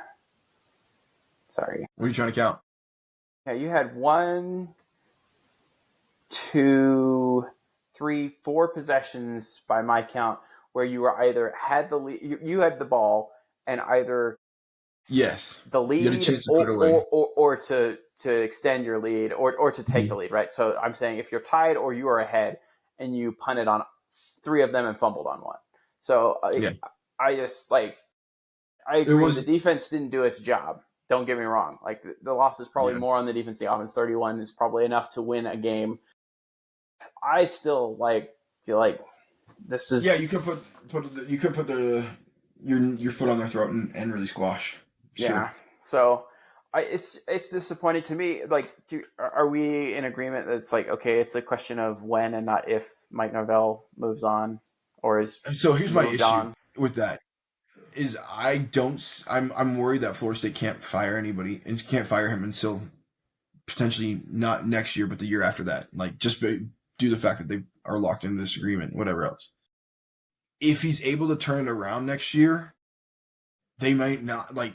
Sorry. What are you trying to count? Yeah, you had one, two, three, four possessions by my count where you were either had the lead, you had the ball, and either Yes, the you had a lead chance to put it away. or to extend your lead or to take Mm-hmm. the lead, right? So I'm saying if you're tied or you are ahead and you punted on three of them and fumbled on one. So Yeah, I just like I it agree the was. defense didn't do its job. Don't get me wrong. Like the loss is probably Yeah, more on the defense. The offense 31 is probably enough to win a game. I still like feel like this yeah. is You could put your foot on their throat and really squash. yeah. Sure. So it's disappointing to me. Like, are we in agreement that it's like okay, it's a question of when and not if Mike Norvell moves on or is And so here's my moved issue on? with that is I don't. I'm worried that Florida State can't fire anybody and can't fire him until potentially not next year, but the year after that. Like just due to the fact that they are locked into this agreement, whatever else. If he's able to turn it around next year, they might not like.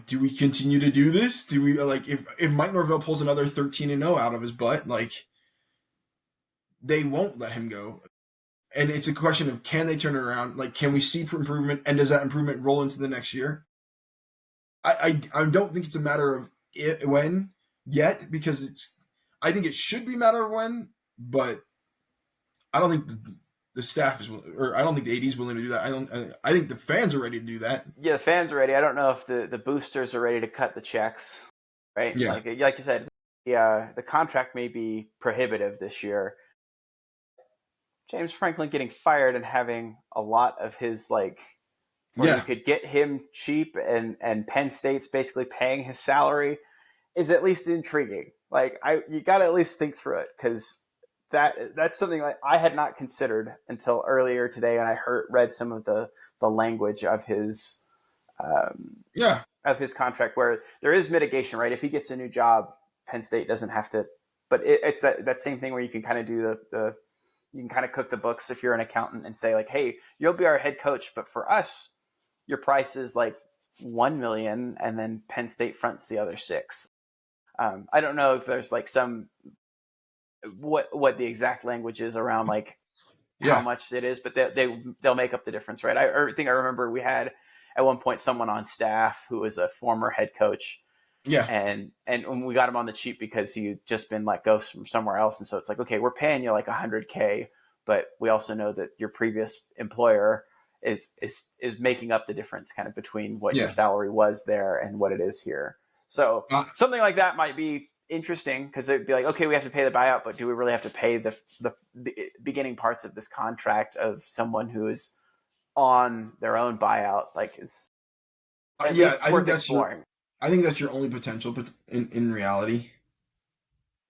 Do we continue to do this? Do we like if Mike Norvell pulls another 13-0 out of his butt, like they won't let him go. And it's a question of can they turn it around? Like, can we see improvement? And does that improvement roll into the next year? I don't think it's a matter of when yet because it's. I think it should be a matter of when, but I don't think the staff is, or I don't think the AD is willing to do that. I think the fans are ready to do that. Yeah, the fans are ready. I don't know if the boosters are ready to cut the checks. Right, Yeah, like you said, the contract may be prohibitive this year. James Franklin getting fired and having a lot of his like where you yeah, could get him cheap and Penn State's basically paying his salary is at least intriguing. Like you got to at least think through it because that's something like I had not considered until earlier today, and I read some of the language um, yeah, of his contract where there is mitigation, right? If he gets a new job, Penn State doesn't have to. But it's that same thing where you can kind of do the you can kind of cook the books if you're an accountant and say like, hey, you'll be our head coach, but for us, your price is like 1 million, and then Penn State fronts the other six. I don't know if there's like some what the exact language is around like how yeah, much it is, but they'll make up the difference, right? I think I remember we had at one point someone on staff who was a former head coach, yeah. and when we got him on the cheap because he had just been let go from somewhere else, and so it's like okay, we're paying you like 100K, but we also know that your previous employer is making up the difference kind of between what your Yeah. salary was there and what it is here. So Uh, something like that might be interesting because it'd be like, okay, we have to pay the buyout, but do we really have to pay the beginning parts of this contract of someone who is on their own buyout? Like, it's at yeah, least worth exploring. I think that's your only potential, but in reality,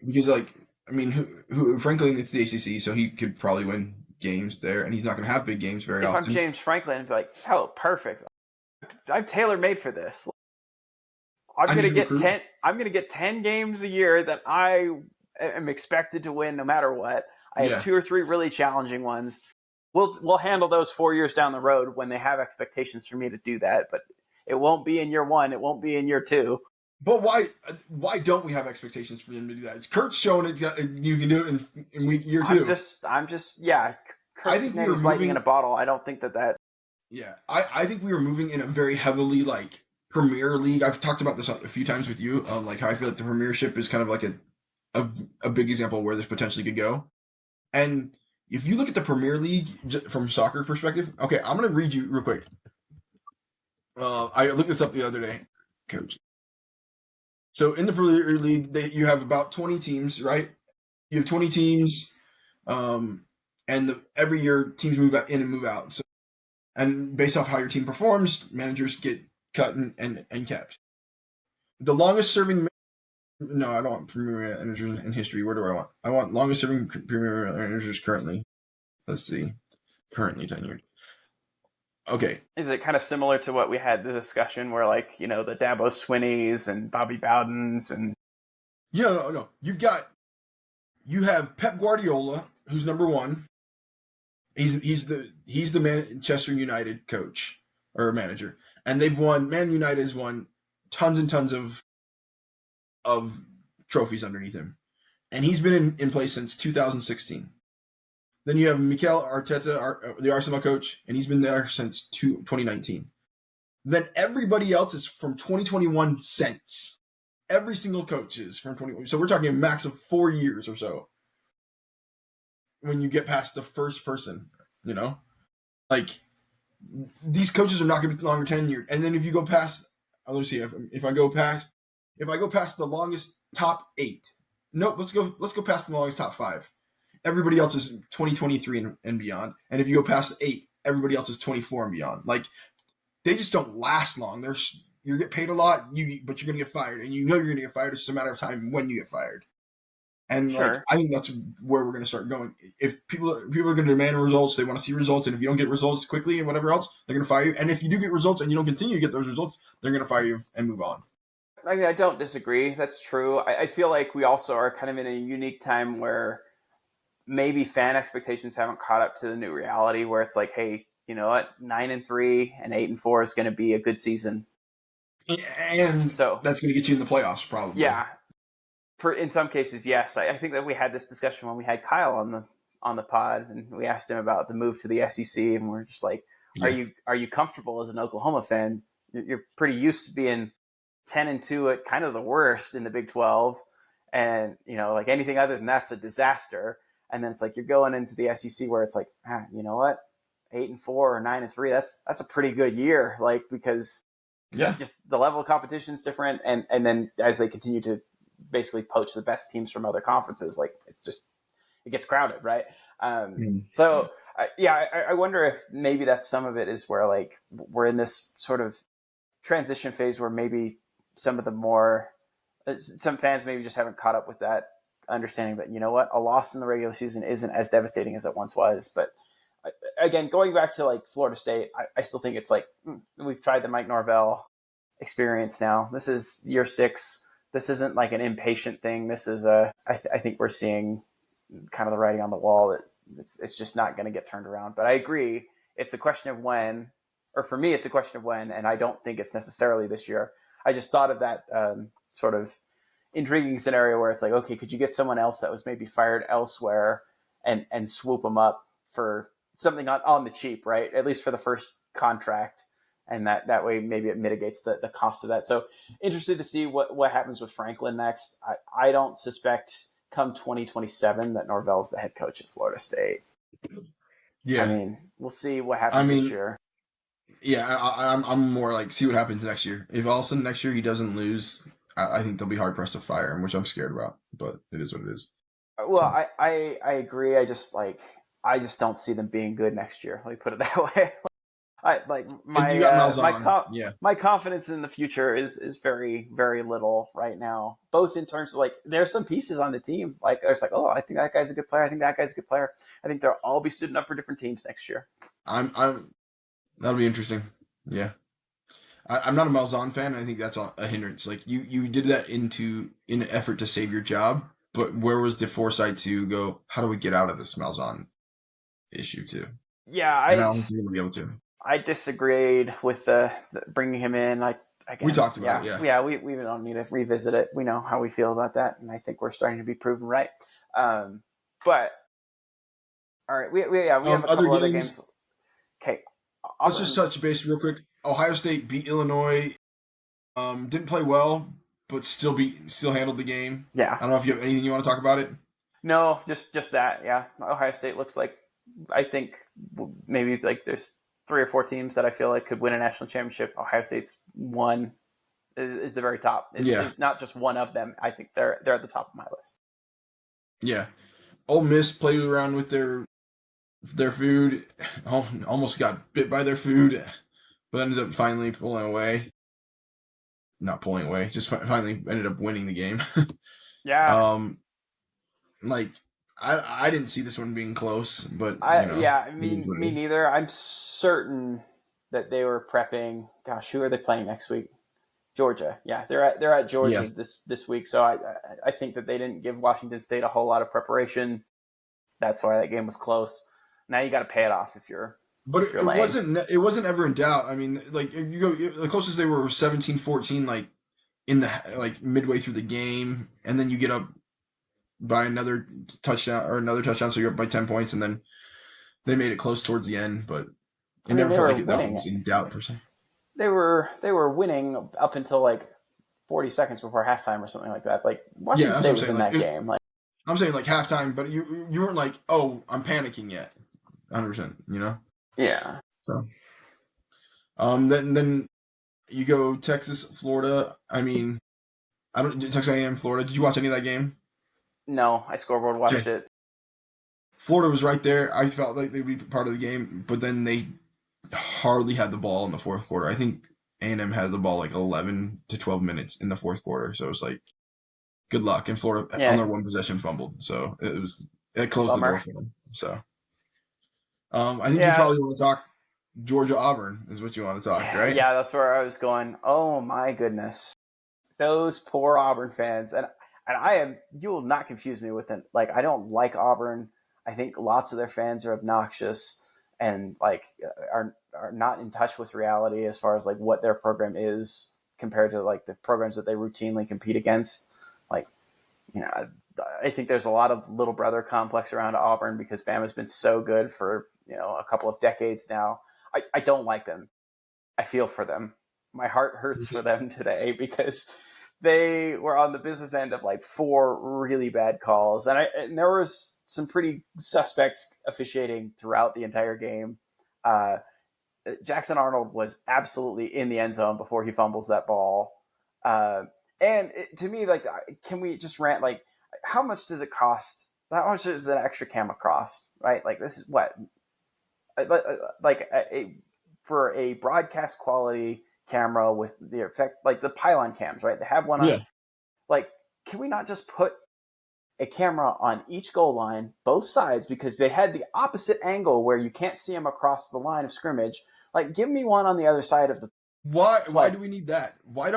because like I mean, who Franklin it's the ACC, so he could probably win games there, and he's not going to have big games very If I'm often. James Franklin, I'd be like, oh, perfect. I'm tailor made for this. I'm I need gonna to get recruit. 10. I'm gonna get 10 games a year that I am expected to win no matter what. I have Yeah, two or three really challenging ones. We'll handle those 4 years down the road when they have expectations for me to do that. But it won't be in year one. It won't be in year two. but why don't we have expectations for him to do that? Kurt's showing it. You can do it in week year two. I'm just yeah. I Kurt's think we were Snavy's lightning in a moving. bottle. I don't think that. Yeah, I think we were moving in a very heavily like Premier League. I've talked about this a few times with you, like how I feel like the Premiership is kind of like a, a big example where this potentially could go. And if you look at the Premier League from soccer perspective, okay, I'm gonna read you real quick. I looked this up the other day, coach. So in the Premier League, you have about 20 teams, right? You have 20 teams, um, and every year teams move in and move out. So, and based off how your team performs, managers get cut and kept. The longest serving. No, I don't want premier managers in history. Where do I want? I want longest serving premier managers currently. Let's see. Currently tenured. Okay. Is it kind of similar to what we had the discussion where, like, the Dabo Swinneys and Bobby Bowdens and Yeah, no. You have Pep Guardiola, who's number one. He's the Manchester United coach or manager, and they've won. Man United has won tons and tons of trophies underneath him, and he's been in place since 2016. Then you have Mikel Arteta, the Arsenal coach, and he's been there since 2019. Then everybody else is from 2021 since. Every single coach is from 20. So we're talking a max of 4 years or so. When you get past the first person, like these coaches are not going to be longer tenured. And then if you go past, let's see, if I go past the longest top 8, nope, let's go past the longest top 5. Everybody else is 2023 and beyond. And if you go past 8, everybody else is 24 and beyond. Like they just don't last long. You get paid a lot, but you're going to get fired, and you're going to get fired. It's just a matter of time when you get fired. And sure. I think that's where we're going to start going. If people are going to demand results, they want to see results, and if you don't get results quickly and whatever else, they're going to fire you. And if you do get results and you don't continue to get those results, they're going to fire you and move on. I mean, I don't disagree. That's true. I feel like we also are kind of in a unique time where maybe fan expectations haven't caught up to the new reality, where it's like, hey, you know what, 9-3 and 8-4 is going to be a good season, and so that's going to get you in the playoffs, probably. Yeah, in some cases, yes. I think that we had this discussion when we had Kyle on the pod, and we asked him about the move to the SEC, and we're just like, Yeah. are you comfortable as an Oklahoma fan? You're pretty used to being 10-2 at kind of the worst in the Big 12, and like anything other than that's a disaster. And then it's like you're going into the SEC where it's like, you know what, 8-4 or 9-3, that's a pretty good year, like, because Yeah. just the level of competition is different, and then as they continue to basically poach the best teams from other conferences, like it gets crowded, right? So I wonder if maybe that's some of it, is where like we're in this sort of transition phase where maybe some fans maybe just haven't caught up with that understanding that, you know what, a loss in the regular season isn't as devastating as it once was. But again, going back to like Florida State, I still think it's like we've tried the Mike Norvell experience now. This is year 6. This isn't like an impatient thing. This is I think we're seeing kind of the writing on the wall that it's just not going to get turned around. But I agree, it's a question of when, or for me, it's a question of when, and I don't think it's necessarily this year. I just thought of that sort of intriguing scenario where it's like, okay, could you get someone else that was maybe fired elsewhere and swoop them up for something on the cheap, right? At least for the first contract. And that way, maybe it mitigates the cost of that. So interested to see what happens with Franklin next. I don't suspect come 2027 that Norvell's the head coach at Florida State. Yeah. I mean, we'll see what happens this year. Yeah, I'm more like, see what happens next year. If all of a sudden next year he doesn't lose, I think they'll be hard pressed to fire him, which I'm scared about. But it is what it is. Well, so. I agree. I just don't see them being good next year. Let me put it that way. My confidence in the future is very, very little right now. Both in terms of like, there's some pieces on the team. Like there's like, oh, I think that guy's a good player. I think that guy's a good player. I think they'll all be suiting up for different teams next year. That'll be interesting. Yeah. I'm not a Malzahn fan. I think that's a hindrance. Like you did that in an effort to save your job, but where was the foresight to go, how do we get out of this Malzahn issue too? Yeah, I don't think you're gonna be able to. I disagreed with the bringing him in. We talked about it. Yeah. We don't need to revisit it. We know how we feel about that, and I think we're starting to be proven right. But all right, we have a couple other games. Okay, let's just touch base real quick. Ohio State beat Illinois. Didn't play well, but still handled the game. Yeah. I don't know if you have anything you want to talk about it. No, just that. Yeah, Ohio State looks like, I think maybe like there's 3 or 4 teams that I feel like could win a national championship. Ohio State's one is the very top. It's not just one of them. I think they're at the top of my list. Yeah. Ole Miss played around with their their food. Almost got bit by their food, but ended up finally pulling away. Not pulling away, just finally ended up winning the game. Yeah. um, like I didn't see this one being close, but I it is mean, what it me is. neither. I'm certain that they were prepping. Gosh, who are they playing next week? Georgia. Yeah, they're at Yeah, Georgia this week. So I think that they didn't give Washington State a whole lot of preparation. That's why that game was close. Now you got to pay it off if you're but if you're it Lane. wasn't ever in doubt. I mean, like if you go the closest they were 17-14, like in the like midway through the game, and then you get up by another touchdown, so you're up by 10 points, and then they made it close towards the end, but I it mean, never they felt were like that winning. was in doubt per se. They were winning up until like 40 seconds before halftime or something like that. Like Yeah, Washington that's what State I'm was saying. in Like that game. Like I'm saying like halftime, but you weren't like, oh, I'm panicking yet, 100%. yeah, So then you go Texas, Florida. I mean, I don't Texas A&M, Florida. Did you watch any of that game? no, I scoreboard Yeah. watched it. Florida was right there. I felt like they'd be part of the game, but then they hardly had the ball in the fourth quarter. I think A&M had the ball like 11 to 12 minutes in the fourth quarter. So it was like, good luck. And Florida on Yeah, their one possession fumbled. So it closed the door bummer. for them. So I think you Yeah, probably want to talk Georgia Auburn is what you want to talk, yeah, right? yeah. That's where I was going. Oh my goodness, those poor Auburn fans, and I am. You will not confuse me with it. Like I don't like Auburn. I think lots of their fans are obnoxious and like are not in touch with reality as far as like what their program is compared to like the programs that they routinely compete against. Like I think there's a lot of little brother complex around Auburn because Bama's been so good for a couple of decades now. I don't like them. I feel for them. My heart hurts for them today because they were on the business end of like four really bad calls, and there was some pretty suspects officiating throughout the entire game. Uh, Jackson Arnold was absolutely in the end zone before he fumbles that ball. Uh, to me, like, can we just rant? Like, how much does it cost? How much does an extra camera cost? Right? Like, this is what, like, for a broadcast quality camera with the effect, like the pylon cams, right? They have one on. Yeah. Like, can we not just put a camera on each goal line, both sides, because they had the opposite angle where you can't see them across the line of scrimmage. Like, give me one on the other side of the Why like. do we need that? Why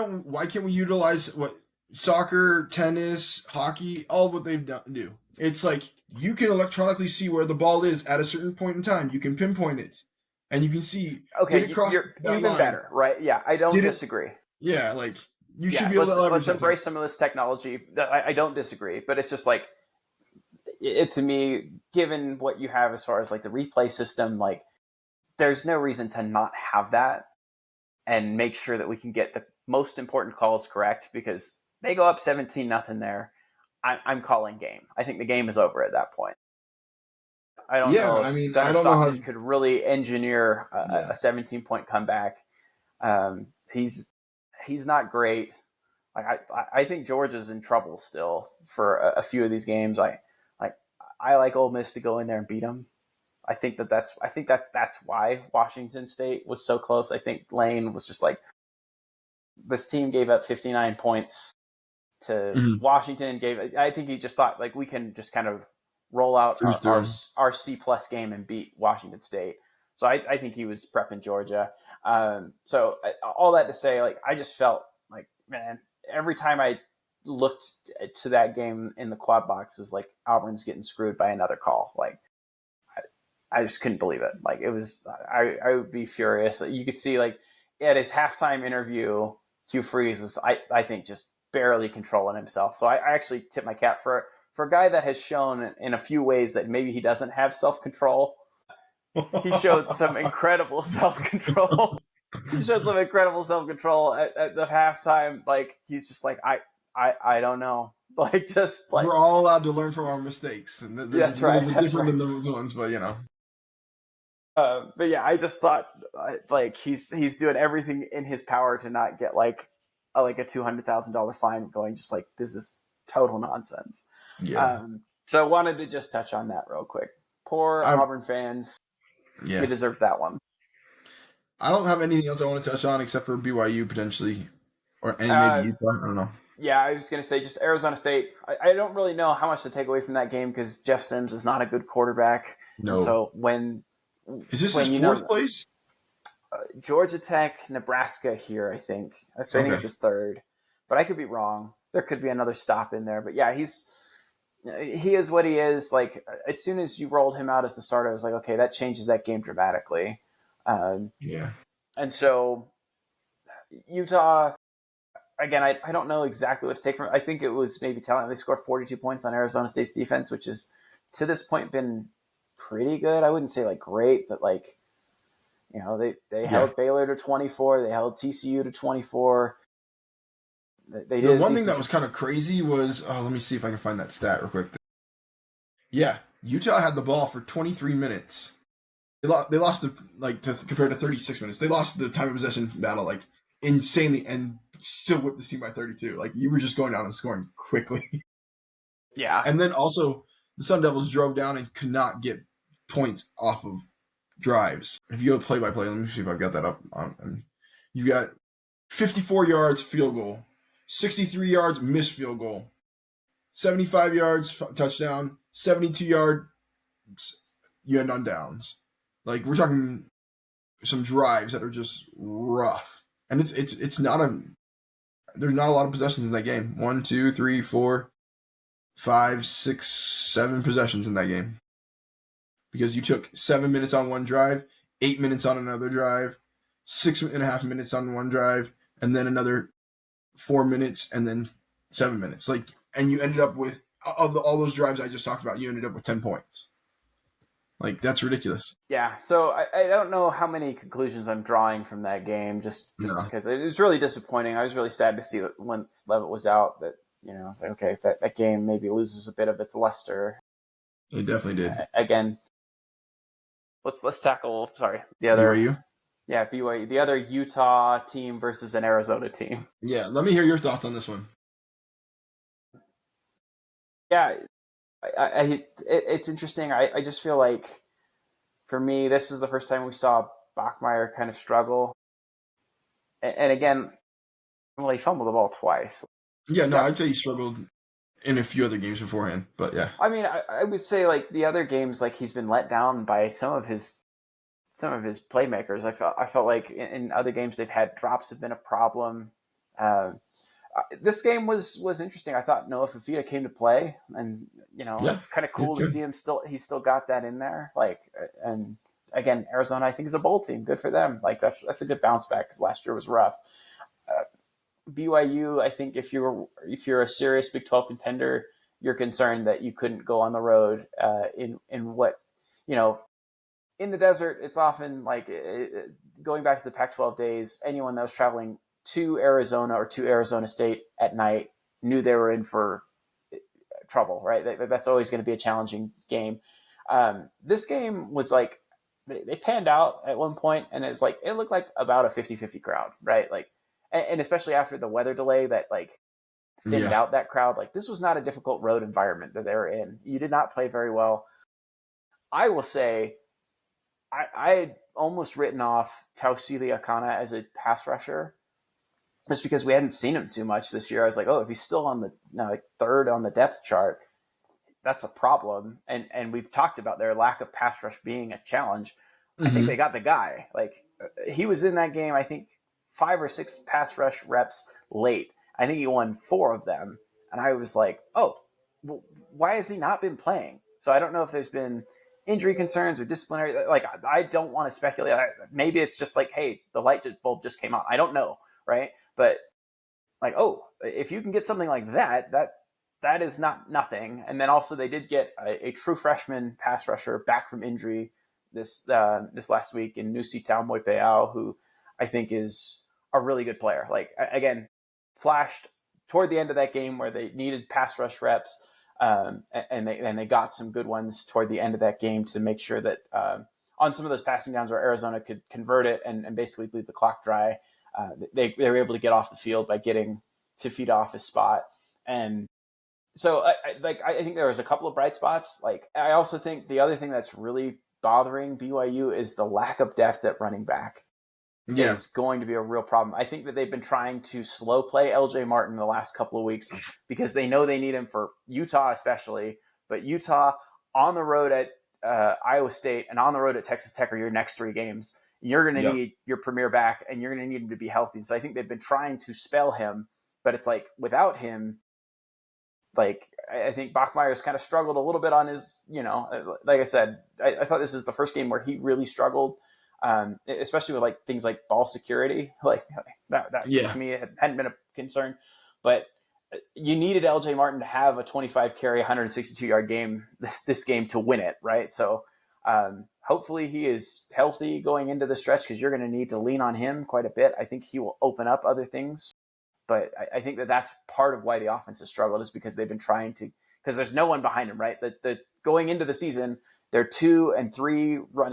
can't we utilize what soccer, tennis, hockey, all what they've do? It's like you can electronically see where the ball is at a certain point in time. You can pinpoint it, and you can see did it Okay, cross you're that even line? better, right? Yeah, I don't Did it? disagree. Yeah, like you should Yeah, be able to let's leverage that tech. embrace some of this technology. I don't disagree, but it's just like to me, given what you have as far as like the replay system, like there's no reason to not have that and make sure that we can get the most important calls correct because they go up 17-0 there. I'm calling game. I think the game is over at that point. I don't Yeah, know I if mean, I Gunnar don't know how. Stockton could really engineer Yeah, a 17-point comeback. He's not great. Like I think Georgia's in trouble still for a few of these games. I like Ole Miss to go in there and beat them. I think that's why Washington State was so close. I think Lane was just like this team gave up 59 points to mm-hmm. Washington. I think he just thought like we can just kind of roll out Cruise through. our C plus game and beat Washington State. So I think he was prepping Georgia. So all that to say, like I just felt like man, every time I looked to that game in the quad box, it was like Auburn's getting screwed by another call. Like I just couldn't believe it. Like it was, I would be furious. You could see like at his halftime interview, Hugh Freeze was, I think, just barely controlling himself. So I actually tip my cap for a guy that has shown in a few ways that maybe he doesn't have self control. He showed some incredible self control. He showed some incredible self control at the halftime. Like he's just like I don't know. Like just like We're all allowed to learn from our mistakes, and they're a that's little right. bit That's different right. than the ones, but But yeah, I just thought like he's doing everything in his power to not get like a $200,000 fine. Going just like this is total nonsense. yeah. So I wanted to just touch on that real quick. Poor I'm Auburn fans. yeah. You deserve that one. I don't have anything else I want to touch on except for BYU potentially, or any maybe Uh, Utah. I don't know. yeah, I was going to say just Arizona State. I don't really know how much to take away from that game because Jeff Sims is not a good quarterback. And No. so when Is this his you fourth know place? Georgia Tech, Nebraska here, I think. So I think Okay. it's his third, but I could be wrong. There could be another stop in there, but yeah, he is what he is. Like as soon as you rolled him out as the starter, I was like, okay, that changes that game dramatically. Um, Yeah. and so Utah, again, I don't know exactly what to take from it. I think it was maybe telling they scored 42 points on Arizona State's defense, which is to this point been pretty good. I wouldn't say like great, but like, they Yeah. held Baylor to 24. They held TCU to 24. They The did a one thing that decent was job. kind of crazy was let me see if I can find that stat real quick. Yeah, Utah had the ball for 23 minutes. They lost the compared to 36 minutes. They lost the time of possession battle like insanely and still whipped the team by 32. Like you were just going down and scoring quickly. Yeah. And then also the Sun Devils drove down and could not get points off of drives. If you go play by play, let me see if I've got that up. You got 54 yards field goal, 63 yards missed field goal, 75 yards touchdown, 72-yard you end on downs. Like we're talking some drives that are just rough, and it's not a there's not a lot of possessions in that game. 1, 2, 3, 4, 5, 6, 7 possessions in that game because you took 7 minutes on one drive, 8 minutes on another drive, 6.5 minutes on one drive, and then another 4 minutes, and then 7 minutes. Like, and you ended up with of all those drives I just talked about, you ended up with 10 points. Like that's ridiculous. Yeah. So I don't know how many conclusions I'm drawing from that game just No, because it was really disappointing. I was really sad to see that once Levitt was out that, it's like, okay, that game maybe loses a bit of its luster. it definitely did. Again, let's tackle, sorry, the other, BYU. yeah, BYU, the other Utah team versus an Arizona team. Yeah, let me hear your thoughts on this one. Yeah, it's interesting. I just feel like for me, this is the first time we saw Bachmeier kind of struggle. And again, well, he fumbled the ball twice. Yeah, no, Yep. I'd say he struggled in a few other games beforehand, but yeah, I mean, I would say like the other games, like he's been let down by some of his playmakers. I felt like in other games they've had drops have been a problem. Uh, this game was interesting. I thought Noah Fafita came to play, and yeah, it's kind of yeah, cool to good. see him still. He's still got that in there. Like, and again, Arizona I think is a bowl team. Good for them. Like that's a good bounce back because last year was rough. BYU, I think if you're a serious Big 12 contender, you're concerned that you couldn't go on the road in what you know in the desert. It's often like going back to the Pac-12 days. Anyone that was traveling to Arizona or to Arizona State at night knew they were in for trouble. Right, that's always going to be a challenging game. This game was like they panned out at one point, and it looked like about a 50-50 crowd, right? Like, and especially after the weather delay that like thinned Yeah, out that crowd. Like this was not a difficult road environment that they were in. You did not play very well. I will say I had almost written off Tausili Akana as a pass rusher just because we hadn't seen him too much this year. I was like, oh, if he's still on the like third on the depth chart, that's a problem. And we've talked about their lack of pass rush being a challenge. I think they mm-hmm. got the guy. Like he was in that game, I think 5 or 6 pass rush reps late. I think he won 4 of them. And I was like, oh, well, why has he not been playing? So I don't know if there's been injury concerns or disciplinary. Like I don't want to speculate. Maybe it's just like, hey, the light bulb just came on. I don't know, right? But like, oh, if you can get something like that is not nothing. And then also they did get a true freshman pass rusher back from injury this last week in Nusi Taumoi who I think is a really good player. Like again, flashed toward the end of that game where they needed pass rush reps, and they got some good ones toward the end of that game to make sure that on some of those passing downs where Arizona could convert it and basically bleed the clock dry. They were able to get off the field by getting 2 feet off his spot. And So I think there was a couple of bright spots. Like I also think the other thing that's really bothering BYU is the lack of depth at running back Yeah, is going to be a real problem. I think that they've been trying to slow play LJ Martin the last couple of weeks because they know they need him for Utah especially. But Utah on the road at Iowa State and on the road at Texas Tech are your next 3 games. You're going to yep, need your premier back and you're going to need him to be healthy. So I think they've been trying to spell him, but it's like without him, like I think Bachmeyer's kind of struggled a little bit on his, like I said, I thought this is the first game where he really struggled, especially with like things like ball security. Like that yeah, to me hadn't been a concern, but you needed LJ Martin to have a 25 carry, 162-yard game this game to win it, right? So hopefully he is healthy going into the stretch because you're going to need to lean on him quite a bit. I think he will open up other things, but I think that that's part of why the offense has struggled is because they've been trying to, because there's no one behind him, right? The going into the season, their 2 and 3 run,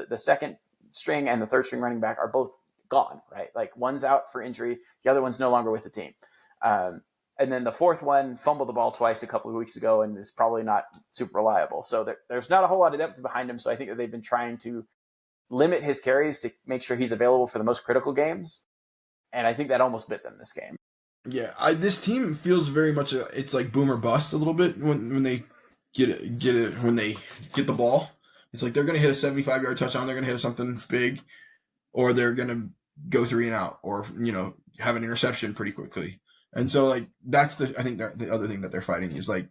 the second string and the third string running back are both gone, right? Like one's out for injury, the other one's no longer with the team. And then the fourth one fumbled the ball twice a couple of weeks ago and is probably not super reliable. So there's not a whole lot of depth behind him. So I think that they've been trying to limit his carries to make sure he's available for the most critical games. And I think that almost bit them this game. yeah. This team feels very much it's like boom or bust a little bit when they get it when they get the ball. It's like they're gonna hit a 75-yard touchdown, they're gonna hit something big, or they're gonna go 3 and out, or have an interception pretty quickly. And so like that's I think the other thing that they're fighting is like,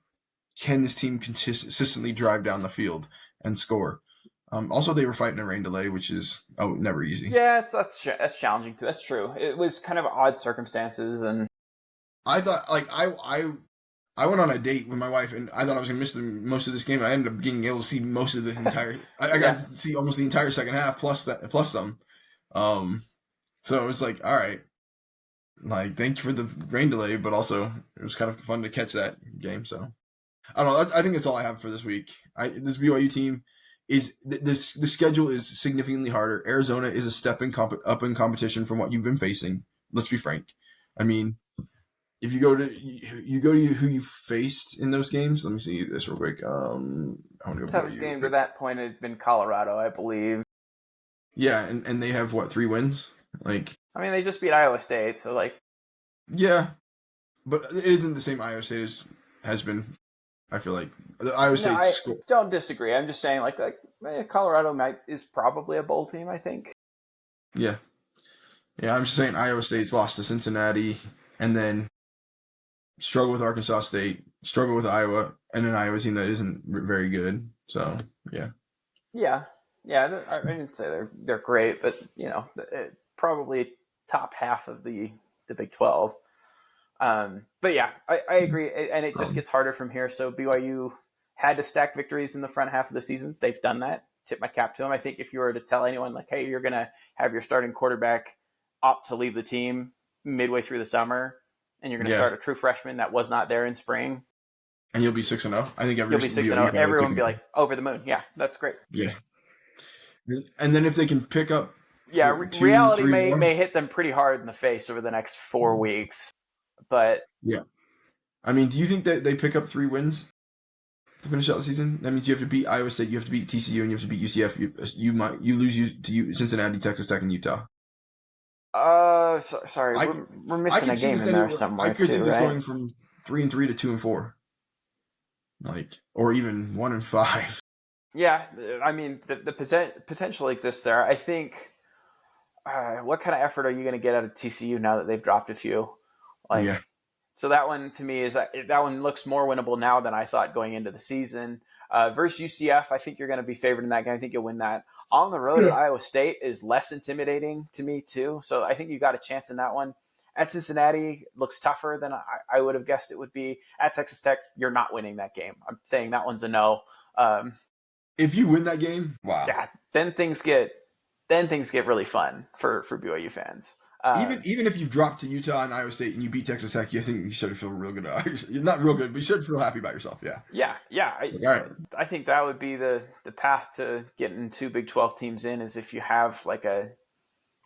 can this team consistently drive down the field and score? Also, they were fighting a rain delay, which is never easy. Yeah, that's challenging too. That's true. It was kind of odd circumstances, and I thought like I went on a date with my wife, and I thought I was gonna miss most of this game. I ended up being able to see most of the entire. I yeah, got to see almost the entire second half plus some. Um, so it was like, all right, like thank you for the rain delay, but also it was kind of fun to catch that game. So I don't know. I think that's all I have for this week. This BYU team is this the schedule is significantly harder. Arizona is a step up in competition from what you've been facing. Let's be frank. I mean, if you go to who you faced in those games. Let me see this real quick. I want to go toughest BYU real game to quick. that point had been Colorado, I believe. Yeah, and they have what 3 wins? Like I mean, they just beat Iowa State, so like, yeah, but it isn't the same Iowa State as has been. I feel like the Iowa no, State I score. don't disagree. I'm just saying, Colorado is probably a bowl team. I think. Yeah, yeah. I'm just saying Iowa State's lost to Cincinnati, and then struggle with Arkansas State, struggle with Iowa, and an Iowa team that isn't very good. So yeah, Yeah, yeah. I didn't say they're great, but probably top half of the Big 12. But yeah, I agree, and it just um, gets harder from here. So BYU had to stack victories in the front half of the season. They've done that. Tip my cap to them. I think if you were to tell anyone like, hey, you're gonna have your starting quarterback opt to leave the team midway through the summer, and you're gonna yeah. start a true freshman that was not there in spring, And you'll be 6-0. I think every you'll be six and BYU zero. fan would Everyone take would be them. like over the moon. Yeah, that's great. Yeah, and then if they can pick up Yeah, two, reality three more, may hit them pretty hard in the face over the next 4 weeks, but yeah. I mean, do you think that they pick up 3 wins to finish out the season? That means you have to beat Iowa State, you have to beat TCU, and you have to beat UCF. You lose to Cincinnati, Texas Tech, and Utah. sorry, I we're I missing a could see game this in there anywhere. I somewhere could see too, this right? going from 3-3 to 2-4, like or even 1-5. Yeah, I mean the potential exists there. I think. What kind of effort are you going to get out of TCU now that they've dropped a few? Like, Yeah, so that one to me is that one looks more winnable now than I thought going into the season. Versus UCF, I think you're going to be favored in that game. I think you'll win that. On the road at yeah, Iowa State is less intimidating to me too. So I think you got a chance in that one. At Cincinnati, looks tougher than I would have guessed it would be. At Texas Tech, you're not winning that game. I'm saying that one's a no. Um, if you win that game, wow. yeah, then things get really fun for BYU fans. Even if you've dropped to Utah and Iowa State and you beat Texas Tech, you think you should feel real good. You're not real good, but you should feel happy about yourself. Yeah. Yeah. Like, all right. I think that would be the path to getting 2 Big 12 teams in is if you have like an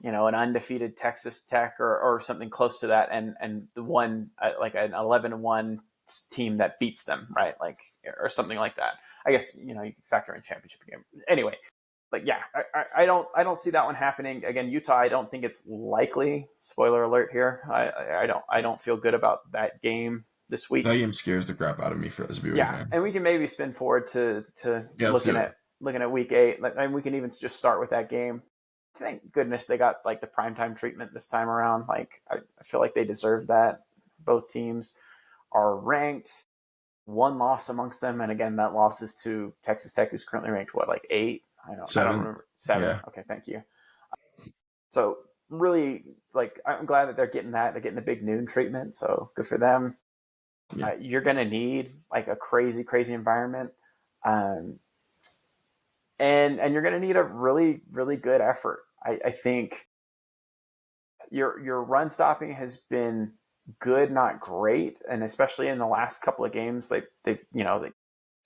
undefeated Texas Tech or something close to that, and the one like an 11-1 team that beats them, right? Like, or something like that. I guess, you can factor in championship game. Anyway, like, yeah, I don't see that one happening. Again, Utah, I don't think it's likely. Spoiler alert here. I don't feel good about that game this week. That game scares the crap out of me as a BYU Yeah, fan. and we can maybe spin forward to Yeah, let's do it. looking at week 8, and we can even just start with that game. Thank goodness they got like the primetime treatment this time around. Like, I feel like they deserve that. Both teams are ranked, one loss amongst them, and again, that loss is to Texas Tech, who's currently ranked what, like 8? I don't 7. remember. 7. Yeah. Okay, thank you. So really, like, I'm glad that they're getting that. They're getting the big noon treatment. So good for them. Yeah. You're gonna need like a crazy environment, um, and you're gonna need a really good effort. I think your run stopping has been good, not great, and especially in the last couple of games,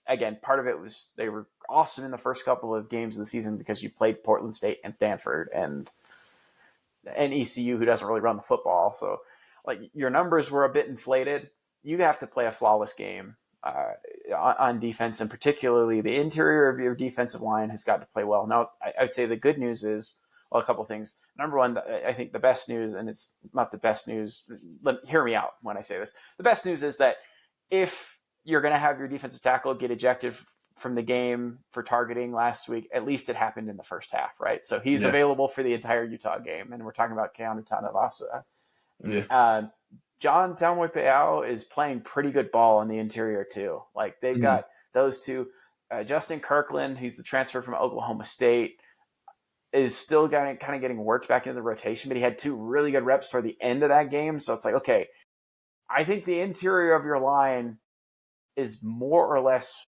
again, part of it was they were awesome in the first couple of games of the season because you played Portland State and Stanford and ECU, who doesn't really run the football. So, like, your numbers were a bit inflated. You have to play a flawless game on defense, and particularly the interior of your defensive line has got to play well. Now, I would say the good news is, well, a couple of things. Number one, I think the best news, and it's not the best news. Hear me out when I say this. The best news is that if you're going to have your defensive tackle get ejected from the game for targeting last week, at least it happened in the first half, right? So he's available for the entire Utah game, and we're talking about Keanu Tanavasa. Yeah. John Taumuipeau is playing pretty good ball in the interior too. Like, they've got those two. Justin Kirkland, he's the transfer from Oklahoma State, is still kind of getting worked back into the rotation, but he had 2 really good reps toward the end of that game. So it's like, okay, I think the interior of your line is more or less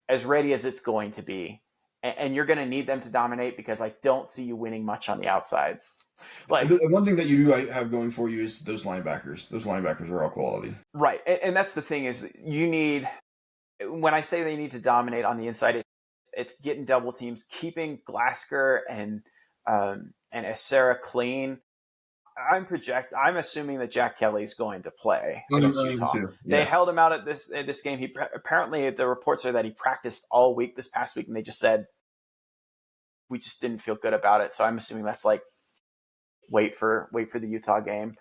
as ready as it's going to be. And you're going to need them to dominate because I don't see you winning much on the outsides. Like, the one thing that you do have going for you is those linebackers. Those linebackers are all quality. Right. And that's the thing is, you need, when I say they need to dominate on the inside, it's getting double teams, keeping Glasker and Essera clean. I'm assuming that Jack Kelly's going to play against Utah. They held him out at this game. He apparently, the reports are that he practiced all week this past week, and they just said we just didn't feel good about it. So I'm assuming that's like wait for the Utah game,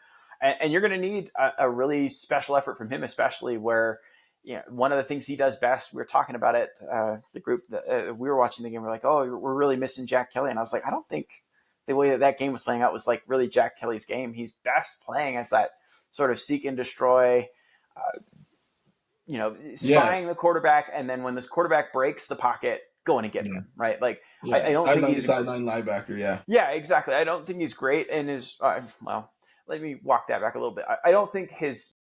and you're going to need a really special effort from him, especially where, one of the things he does best. We were talking about it, the group that we were watching the game. We're like, oh, we're really missing Jack Kelly, and I was like, I don't think the way that game was playing out was like really Jack Kelly's game. He's best playing as that sort of seek and destroy, spying the quarterback, and then when this quarterback breaks the pocket, going to get him, right? Like, I don't think he's a sideline linebacker. Yeah, exactly. I don't think he's great in his. Well, let me walk that back a little bit. I don't think his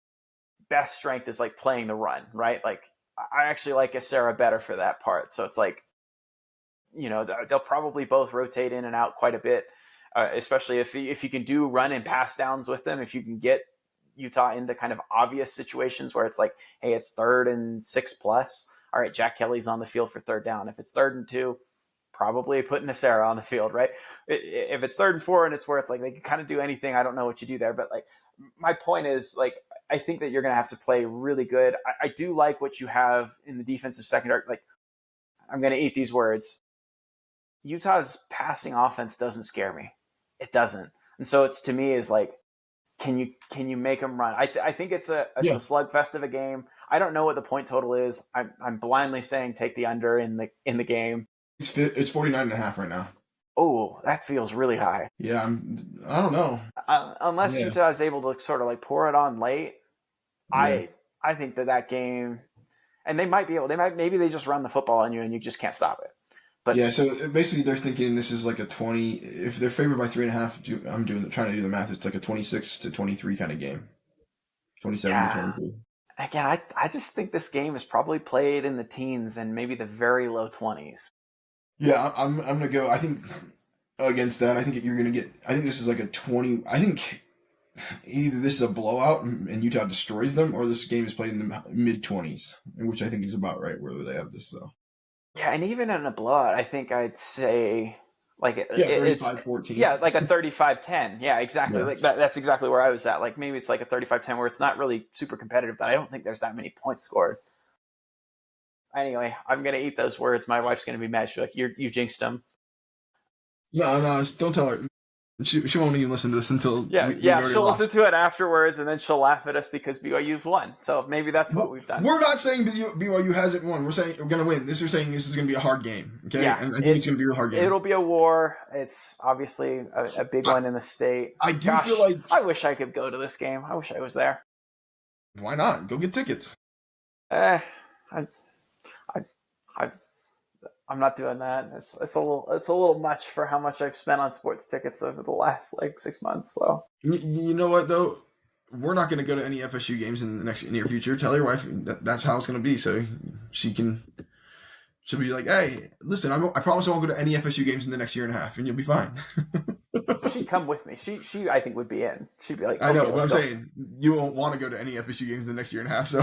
best strength is like playing the run, right? Like, I actually like Essera better for that part. So it's like, they'll probably both rotate in and out quite a bit, especially if you can do run and pass downs with them. If you can get Utah into kind of obvious situations where it's like, hey, it's 3rd and 6 plus. All right, Jack Kelly's on the field for 3rd down. If it's 3rd and 2, probably putting Essera on the field, right? If it's 3rd and 4 and it's where it's like they can kind of do anything, I don't know what you do there. But like, my point is, like, I think that you're going to have to play really good. I do like what you have in the defensive secondary. Like, I'm going to eat these words. Utah's passing offense doesn't scare me. It doesn't. And so it's, to me, is like, can you make them run? I think it's a slugfest of a game. I don't know what the point total is. I'm blindly saying take the under in the game. It's 49.5 right now. Oh, that feels really high. Yeah, I don't know. Unless Utah is able to sort of like pour it on late, I think that game, and they might be able. Maybe they just run the football on you and you just can't stop it. But yeah, so basically they're thinking this is like a 20. If they're favored by 3.5, I'm trying to do the math. It's like a 26-23 kind of game, 27-23. Again, I just think this game is probably played in the teens and maybe the very low 20s. Yeah, I'm gonna go. I think against that, I think you're gonna get. I think this is like a 20. I think either this is a blowout and Utah destroys them, or this game is played in the mid-20s, which I think is about right where they have this though. Yeah, and even in a blowout, I think I'd say Like Yeah, it's 35-14. like a 35-10. Yeah, exactly. Yeah. Like that's exactly where I was at. Like maybe it's like a 35-10 where it's not really super competitive, but I don't think there's that many points scored. Anyway, I'm gonna eat those words. My wife's gonna be mad. She's like, you jinxed them. No, don't tell her. She won't even listen to this until we know they She'll listen lost. to it afterwards, and then she'll laugh at us because BYU's won. So maybe that's what we've done. We're not saying BYU hasn't won. We're saying we're going to win. We're saying this is going to be a hard game. Okay, Yeah, and I think it's going to be a hard game. It'll be a war. It's obviously a big one in the state. I do feel like I wish I could go to this game. I wish I was there. Why not? Go get tickets. I, I'm not doing that. It's a little much for how much I've spent on sports tickets over the last like 6 months. So you know what though, we're not going to go to any FSU games in the next near future. Tell your wife that's how it's going to be, so she'll be like, hey, listen, I promise I won't go to any FSU games in the next year and a half, and you'll be fine. She'd come with me. She I think would be in. She'd be like, okay, I know, but I'm go. saying you won't want to go to any FSU games in the next year and a half. So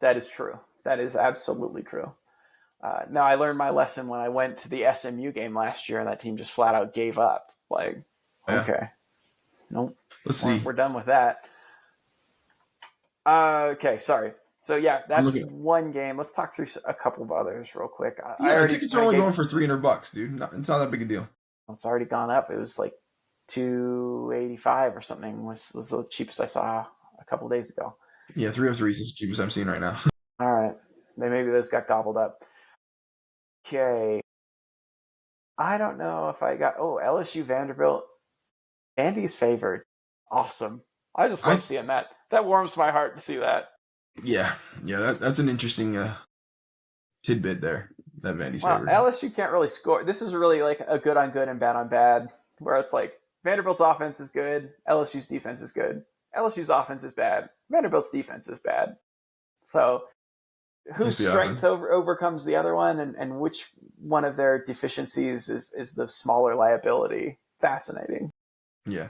that is true. That is absolutely true. No, I learned my lesson when I went to the SMU game last year, and that team just flat out gave up. Like, okay, nope. Let's see. We're done with that. Okay, sorry. So yeah, that's one game. Let's talk through a couple of others real quick. Tickets are only going for $300, dude. It's not that big a deal. It's already gone up. It was like $285 or something. Was the cheapest I saw a couple of days ago. Yeah, 303 is the cheapest I'm seeing right now. All right, maybe those got gobbled up. Okay, I don't know if I got. LSU Vanderbilt. Andy's favored. Awesome. I just love seeing that. That warms my heart to see that. Yeah, that's an interesting tidbit there. That Vandy's favored. LSU can't really score. This is really like a good on good and bad on bad, where it's like Vanderbilt's offense is good, LSU's defense is good. LSU's offense is bad, Vanderbilt's defense is bad. So whose strength overcomes the other one, and which one of their deficiencies is the smaller liability? Fascinating. Yeah.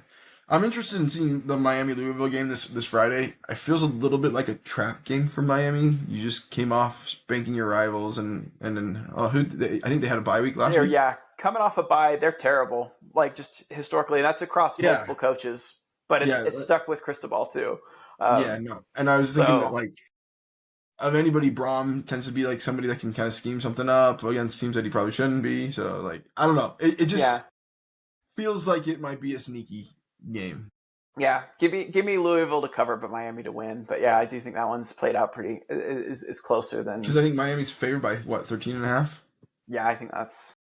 I'm interested in seeing the Miami-Louisville game this Friday. It feels a little bit like a trap game for Miami. You just came off spanking your rivals, and then I think they had a bye week last week. Yeah, coming off a bye, they're terrible. Like just historically, that's across multiple coaches, but it's stuck with Cristobal too. And I was thinking that like of anybody, Braum tends to be like somebody that can kind of scheme something up against teams that he probably shouldn't be. So like I don't know, it just feels like it might be a sneaky game. Yeah, give me Louisville to cover, but Miami to win. But yeah, I do think that one's played out pretty is closer than, because I think Miami's favored by 13.5. Yeah, I think that's.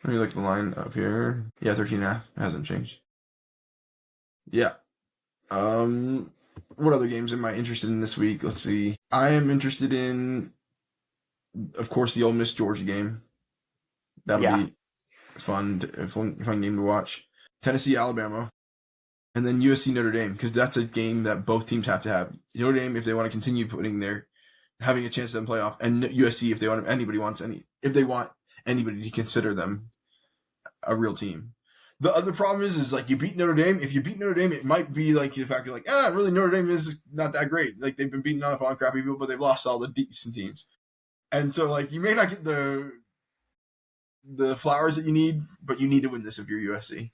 Let me look the line up here. Yeah, 13.5. It hasn't changed. Yeah. What other games am I interested in this week? Let's see. I am interested in, of course, the Ole Miss Georgia game. That'll be fun game to watch. Tennessee Alabama. And then USC Notre Dame, because that's a game that both teams have to have. Notre Dame, if they want to continue having a chance to playoff, and USC, if they want anybody to consider them a real team. The other problem is like you beat Notre Dame. If you beat Notre Dame, it might be like the fact you're like, really Notre Dame is not that great. Like they've been beating up on crappy people, but they've lost all the decent teams. And so like you may not get the flowers that you need, but you need to win this if you're USC.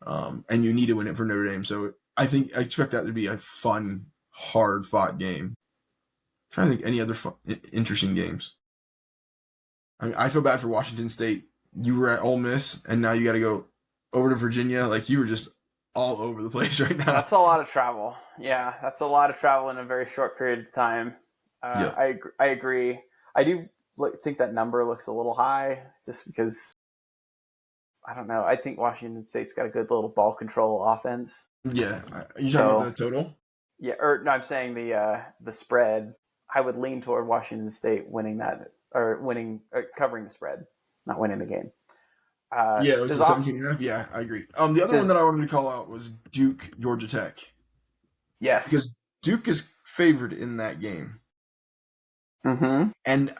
And you need to win it for Notre Dame. So I expect that to be a fun, hard-fought game. I'm trying to think any other interesting games. I mean, I feel bad for Washington State. You were at Ole Miss, and now you got to go over to Virginia. Like, you were just all over the place right now. That's a lot of travel. Yeah, that's a lot of travel in a very short period of time. I agree. I do think that number looks a little high just because... I don't know. I think Washington State's got a good little ball control offense. Yeah. Are you talking about the total? Yeah, or no, I'm saying the spread. I would lean toward Washington State winning that, or covering the spread, not winning the game. It was 17.5. Yeah, I agree. The other one that I wanted to call out was Duke, Georgia Tech. Yes. Because Duke is favored in that game. Mm-hmm. And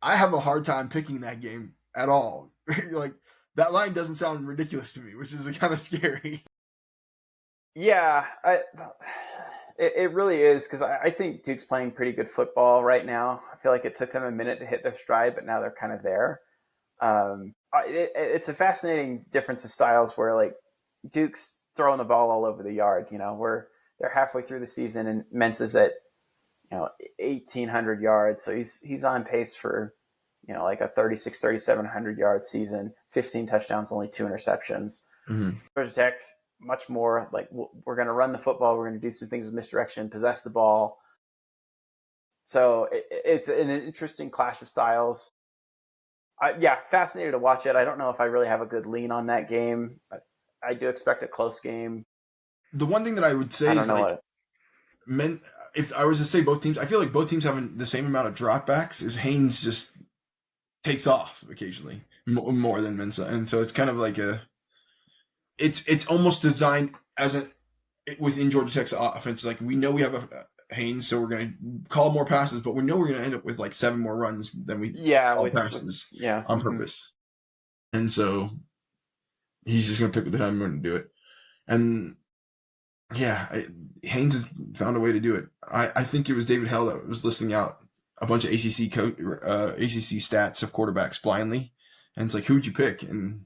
I have a hard time picking that game at all. Like, that line doesn't sound ridiculous to me, which is kind of scary. Yeah, it really is, because I think Duke's playing pretty good football right now. I feel like it took them a minute to hit their stride, but now they're kind of there. it's a fascinating difference of styles where like Duke's throwing the ball all over the yard. Where they're halfway through the season and Mensa's at 1,800 yards, so he's on pace for like a 3,700 yard season, 15 touchdowns, only 2 interceptions. Mm-hmm. Georgia Tech, much more like we're going to run the football, we're going to do some things with misdirection, possess the ball. So it's an interesting clash of styles. Fascinated to watch it. I don't know if I really have a good lean on that game. I do expect a close game. The one thing that I would say is like, if I was to say both teams, I feel like both teams having the same amount of dropbacks as Haynes just takes off occasionally more than Mensa, and so it's kind of like it's almost designed as within Georgia Tech's offense. Like we know we have a Haynes, so we're going to call more passes, but we know we're going to end up with like 7 more runs than we call passes on purpose. And so he's just going to pick the time to do it. And Haynes has found a way to do it. I think it was David Hell that was listing out a bunch of ACC stats of quarterbacks blindly, and it's like, who'd you pick? And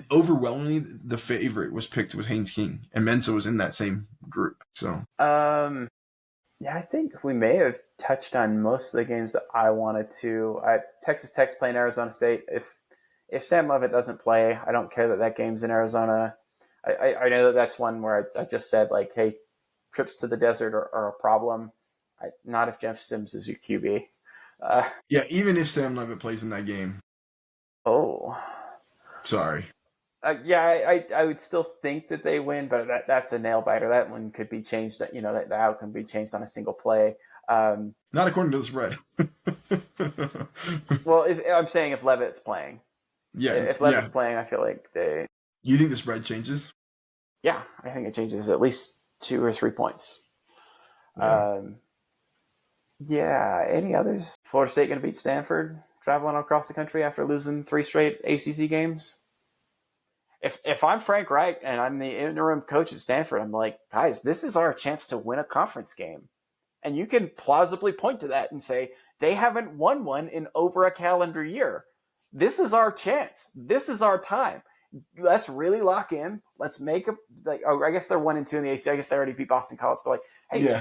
overwhelmingly, the favorite was Haynes King, and Mensa was in that same group. So, I think we may have touched on most of the games that I wanted to. Texas Tech's playing Arizona State. If Sam Leavitt doesn't play, I don't care that game's in Arizona. I know that's one where I just said, like, hey, trips to the desert are a problem. Not if Jeff Sims is your QB. Even if Sam Leavitt plays in that game. Oh. Sorry. I would still think that they win, but that's a nail biter. That one could be changed. That the outcome could be changed on a single play. Not according to the spread. Well, I'm saying if Leavitt's playing, if Leavitt's playing, I feel like they. You think the spread changes? Yeah, I think it changes at least 2 or 3 points. Any others? Florida State going to beat Stanford, traveling across the country after losing 3 straight ACC games. If I'm Frank Reich and I'm the interim coach at Stanford, I'm like, guys, this is our chance to win a conference game. And you can plausibly point to that and say, they haven't won one in over a calendar year. This is our chance. This is our time. Let's really lock in. Let's make I guess they're 1-2 in the ACC. I guess they already beat Boston College. But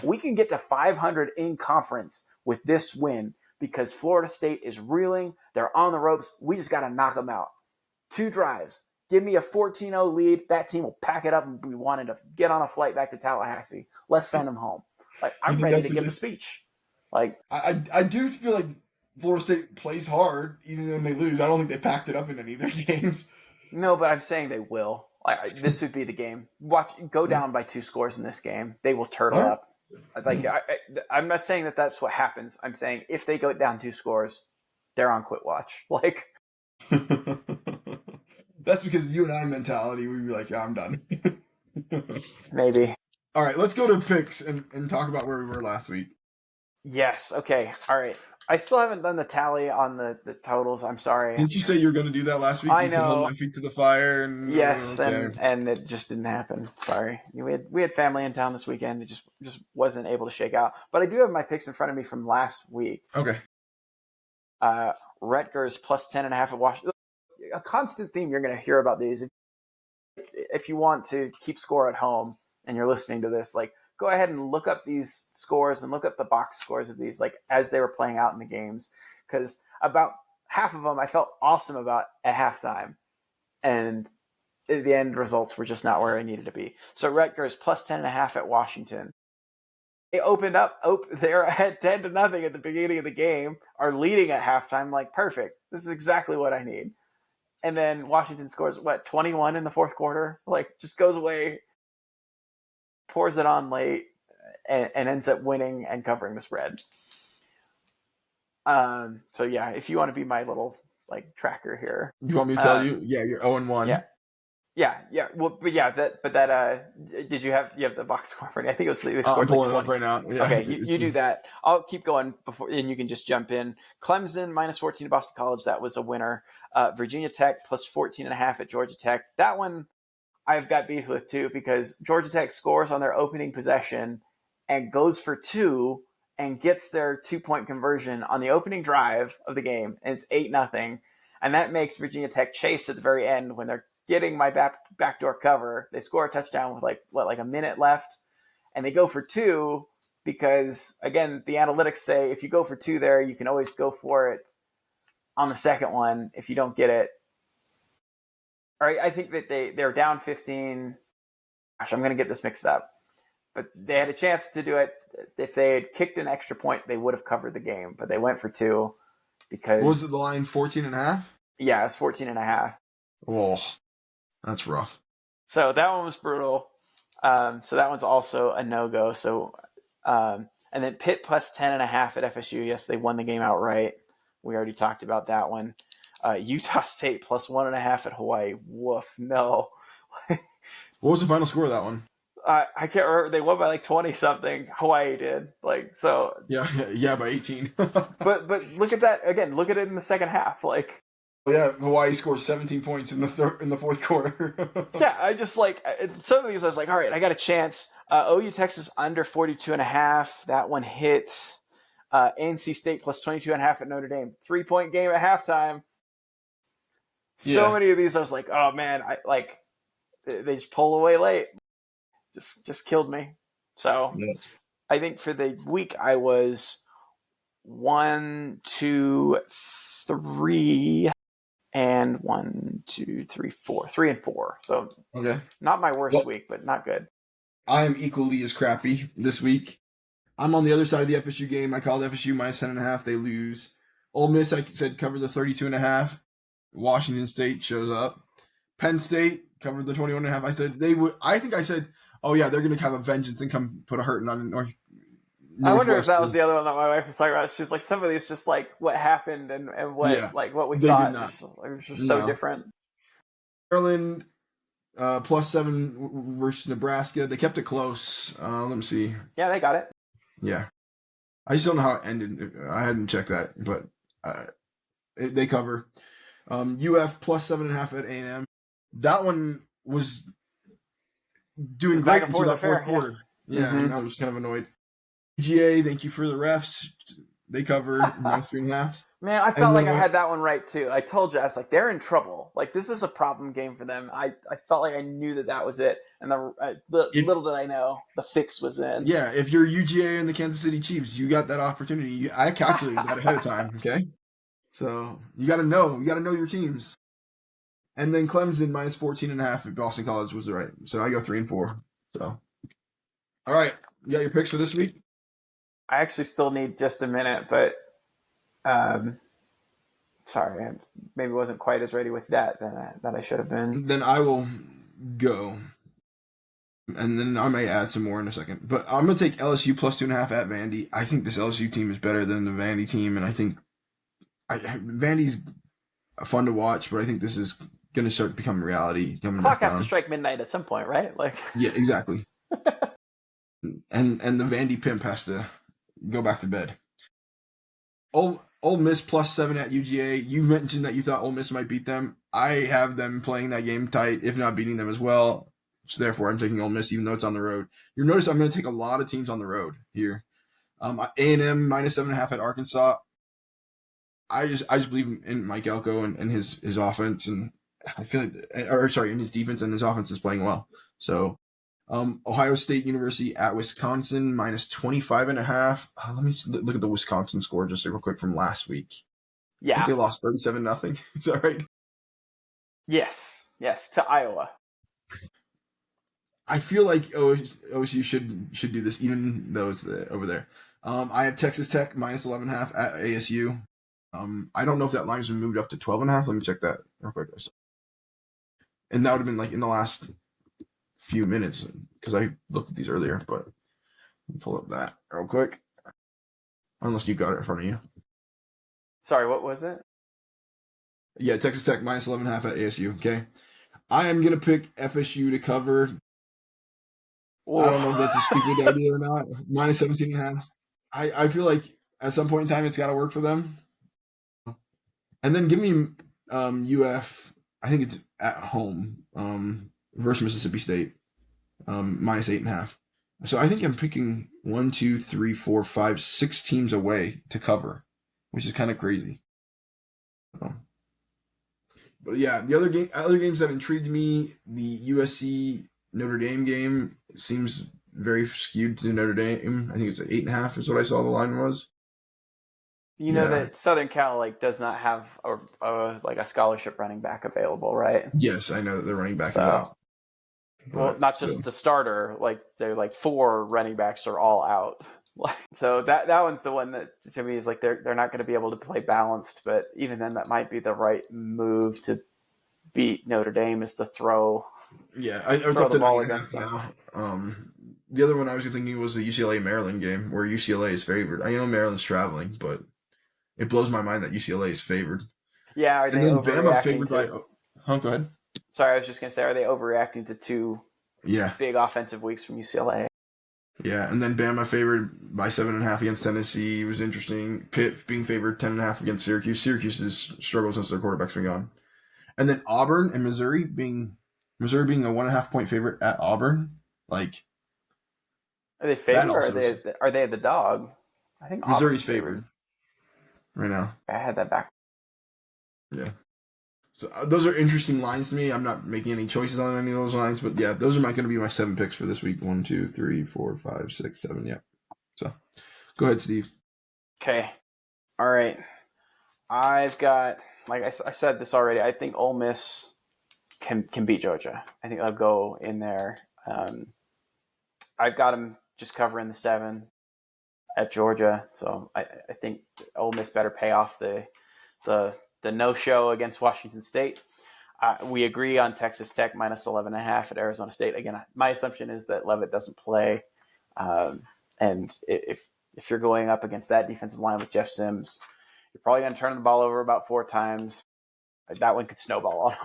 we can get to 500 in conference with this win because Florida State is reeling. They're on the ropes. We just got to knock them out. 2 drives. Give me a 14-0 lead. That team will pack it up and be wanting to get on a flight back to Tallahassee. Let's send them home. I'm ready to give a speech. I do feel like Florida State plays hard even when they lose. I don't think they packed it up in any of their games. No, but I'm saying they will. This would be the game. Go down by 2 scores in this game. They will turtle up. I'm not saying that that's what happens. I'm saying if they go down 2 scores, they're on quit watch. That's because you and I mentality. We'd be like, I'm done. Maybe. All right, let's go to picks and talk about where we were last week. Yes. Okay. All right. I still haven't done the tally on the totals. I'm sorry. Didn't you say you were going to do that last week? I know. Said, hold my feet to the fire. Yes, and it just didn't happen. Sorry. We had family in town this weekend. It just wasn't able to shake out. But I do have my picks in front of me from last week. Okay. Rutgers plus 10.5 at Washington. A constant theme you're going to hear about these. If you want to keep score at home and you're listening to this, go ahead and look up these scores and look up the box scores of these, as they were playing out in the games. Because about half of them I felt awesome about at halftime. And the end results were just not where I needed to be. So Rutgers plus 10.5 at Washington. They opened up. They're ahead 10-0 at the beginning of the game, are leading at halftime. Perfect. This is exactly what I need. And then Washington scores, 21 in the fourth quarter? Just goes away, pours it on late, and ends up winning and covering the spread. If you want to be my little tracker here. You want me to tell you? Yeah, you're 0-1. Yeah. Well, but did you have the box score for me? I think it was they scored I'm pulling it up right now. Yeah. Okay, you do that. I'll keep going and you can just jump in. Clemson minus 14 at Boston College. That was a winner. Virginia Tech plus 14.5 at Georgia Tech. That one I've got beef with too because Georgia Tech scores on their opening possession and goes for 2 and gets their 2-point conversion on the opening drive of the game, and it's 8-0. and that makes Virginia Tech chase at the very end when they're getting my backdoor cover. They score a touchdown with like a minute left, and they go for two because again the analytics say if you go for two there, you can always go for it on the second one if you don't get it. All right, I think that they're down 15. Gosh, I'm going to get this mixed up. But they had a chance to do it. If they had kicked an extra point, they would have covered the game. But they went for two because... What was the line, 14.5? Yeah, it was 14.5. Oh, that's rough. So that one was brutal. So that one's also a no-go. So, and then Pitt plus 10.5 at FSU. Yes, they won the game outright. We already talked about that one. Utah State plus 1.5 at Hawaii. Woof, no. What was the final score of that one? I can't remember. They won by like 20 something. Hawaii did. Like, so. Yeah, by 18. but look at that again. Look at it in the second half. Like, yeah, Hawaii scored 17 points in the fourth quarter. Yeah, I just like some of these. I was like, all right, I got a chance. OU Texas under 42.5. That one hit. NC State plus 22.5 at Notre Dame. 3-point game at halftime. So many of these, I was like, oh man, they just pull away late. Just killed me. So I think for the week I was 1, 2, 3, and 1, 2, 3, 4. 3 and 4. So okay, not my worst week, but not good. I am equally as crappy this week. I'm on the other side of the FSU game. I called FSU minus 10.5. They lose. Ole Miss, I said, covered the 32.5. Washington State shows up. Penn State covered the 21.5. I said they would. I think I said, oh yeah, they're going to have a vengeance and come put a hurting on North. I wonder if that was the other one that my wife was talking about. She's like, some of these just like what happened and what what we thought. It was just so different. Maryland plus 7 versus Nebraska. They kept it close. Let me see. Yeah, they got it. Yeah. I just don't know how it ended. I hadn't checked that, but they cover. UF plus 7.5 at A&M. That one was doing great until that fourth quarter. Yeah, and I was kind of annoyed. UGA, thank you for the refs. They cover minus 3.5. Man, I felt like I had that one right too. I told you, I was like, they're in trouble. Like, this is a problem game for them. I felt like I knew that was it. And little did I know, the fix was in. Yeah, if you're UGA and the Kansas City Chiefs, you got that opportunity. I calculated that ahead of time, okay? So you got to know. You got to know your teams. And then Clemson minus 14.5 at Boston College was right. So I go 3 and 4. So, all right, you got your picks for this week? I actually still need just a minute, but sorry, I maybe wasn't quite as ready with that that I should have been. Then I will go, and then I may add some more in a second. But I'm going to take LSU plus 2.5 at Vandy. I think this LSU team is better than the Vandy team, and I think Vandy's fun to watch, but I think this is going to start becoming reality. Clock has to strike midnight at some point, right? Like, yeah, exactly. and the Vandy pimp has to go back to bed. Ole Miss plus 7 at UGA. You mentioned that you thought Ole Miss might beat them. I have them playing that game tight, if not beating them as well. So therefore, I'm taking Ole Miss, even though it's on the road. You'll notice I'm going to take a lot of teams on the road here. A&M minus 7.5 at Arkansas. I just believe in Mike Elko and his offense, and I feel in his defense, and his offense is playing well. So, Ohio State University at Wisconsin minus 25.5. Let me look at the Wisconsin score just real quick from last week. Yeah, I think they lost 37-0. Is that right? Yes, to Iowa. I feel like OSU should do this, even though it's over there. I have Texas Tech minus 11.5 at ASU. I don't know if that line's been moved up to 12.5. Let me check that real quick. And that would have been like in the last few minutes because I looked at these earlier, but let me pull up that real quick. Unless you got it in front of you. Sorry, what was it? Yeah, Texas Tech minus 11.5 at ASU. Okay. I am going to pick FSU to cover. Ooh. I don't know if that's a stupid idea or not. Minus 17.5. I feel like at some point in time it's got to work for them. And then give me UF. I think it's at home versus Mississippi State. Minus 8.5. So I think I'm picking 1, 2, 3, 4, 5, 6 teams away to cover, which is kind of crazy. But yeah, the other games that intrigued me, the USC Notre Dame game seems very skewed to Notre Dame. I think it's 8.5 is what I saw the line was. You know Yeah. that Southern Cal like does not have like a scholarship running back available, right? Yes, I know that their running back is So, out, well, but not still. just the starter, like they're like 4 running backs are all out. So that one's the one that to me is like they're not going to be able to play balanced, but even then that might be the right move to beat Notre Dame is to Yeah, it's throw up the to nine ball and a half against them. now. The other one I was thinking was the UCLA Maryland game, where UCLA is favored. I know Maryland's traveling, but it blows my mind that UCLA is favored. Yeah, are And they then Bama overreacting favored by. to? Huh, go ahead. Sorry, I was just going to say, are they overreacting to 2 Yeah, big offensive weeks from UCLA? yeah, and then Bama favored by 7.5 against Tennessee was interesting. Pitt being favored 10.5 against Syracuse. Syracuse has struggled since their quarterback's been gone. And then Auburn and Missouri being a 1.5 point favorite at Auburn. Like Are they that favored or also is are they the dog? I think Missouri's Auburn's favored. favored right now. I had that back. Yeah. So those are interesting lines to me. I'm not making any choices on any of those lines, but yeah, those are going to be my 7 picks for this week. 1, 2, 3, 4, 5, 6, 7. Yeah. So go ahead, Steve. Okay. All right. I've got, like I said this already, I think Ole Miss can beat Georgia. I think they'll go in there. Um, I've got them just covering the 7 at Georgia. So I think Ole Miss better pay off the no show against Washington State. We agree on Texas Tech minus 11.5 at Arizona State. Again, my assumption is that Levitt doesn't play, and if you're going up against that defensive line with Jeff Sims, you're probably going to turn the ball over about 4 times. That one could snowball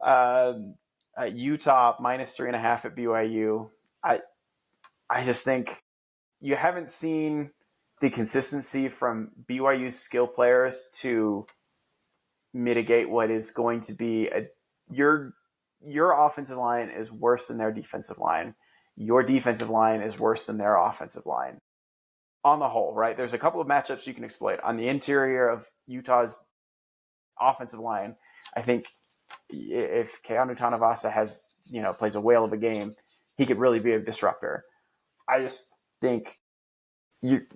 on them. Utah minus 3.5 at BYU. I I just think you haven't seen the consistency from BYU's skill players to mitigate what is going to be your your offensive line is worse than their defensive line. Your defensive line is worse than their offensive line. On the whole, right? There's a couple of matchups you can exploit. On the interior of Utah's offensive line, I think if Keanu Tanavasa plays a whale of a game, he could really be a disruptor. I just think you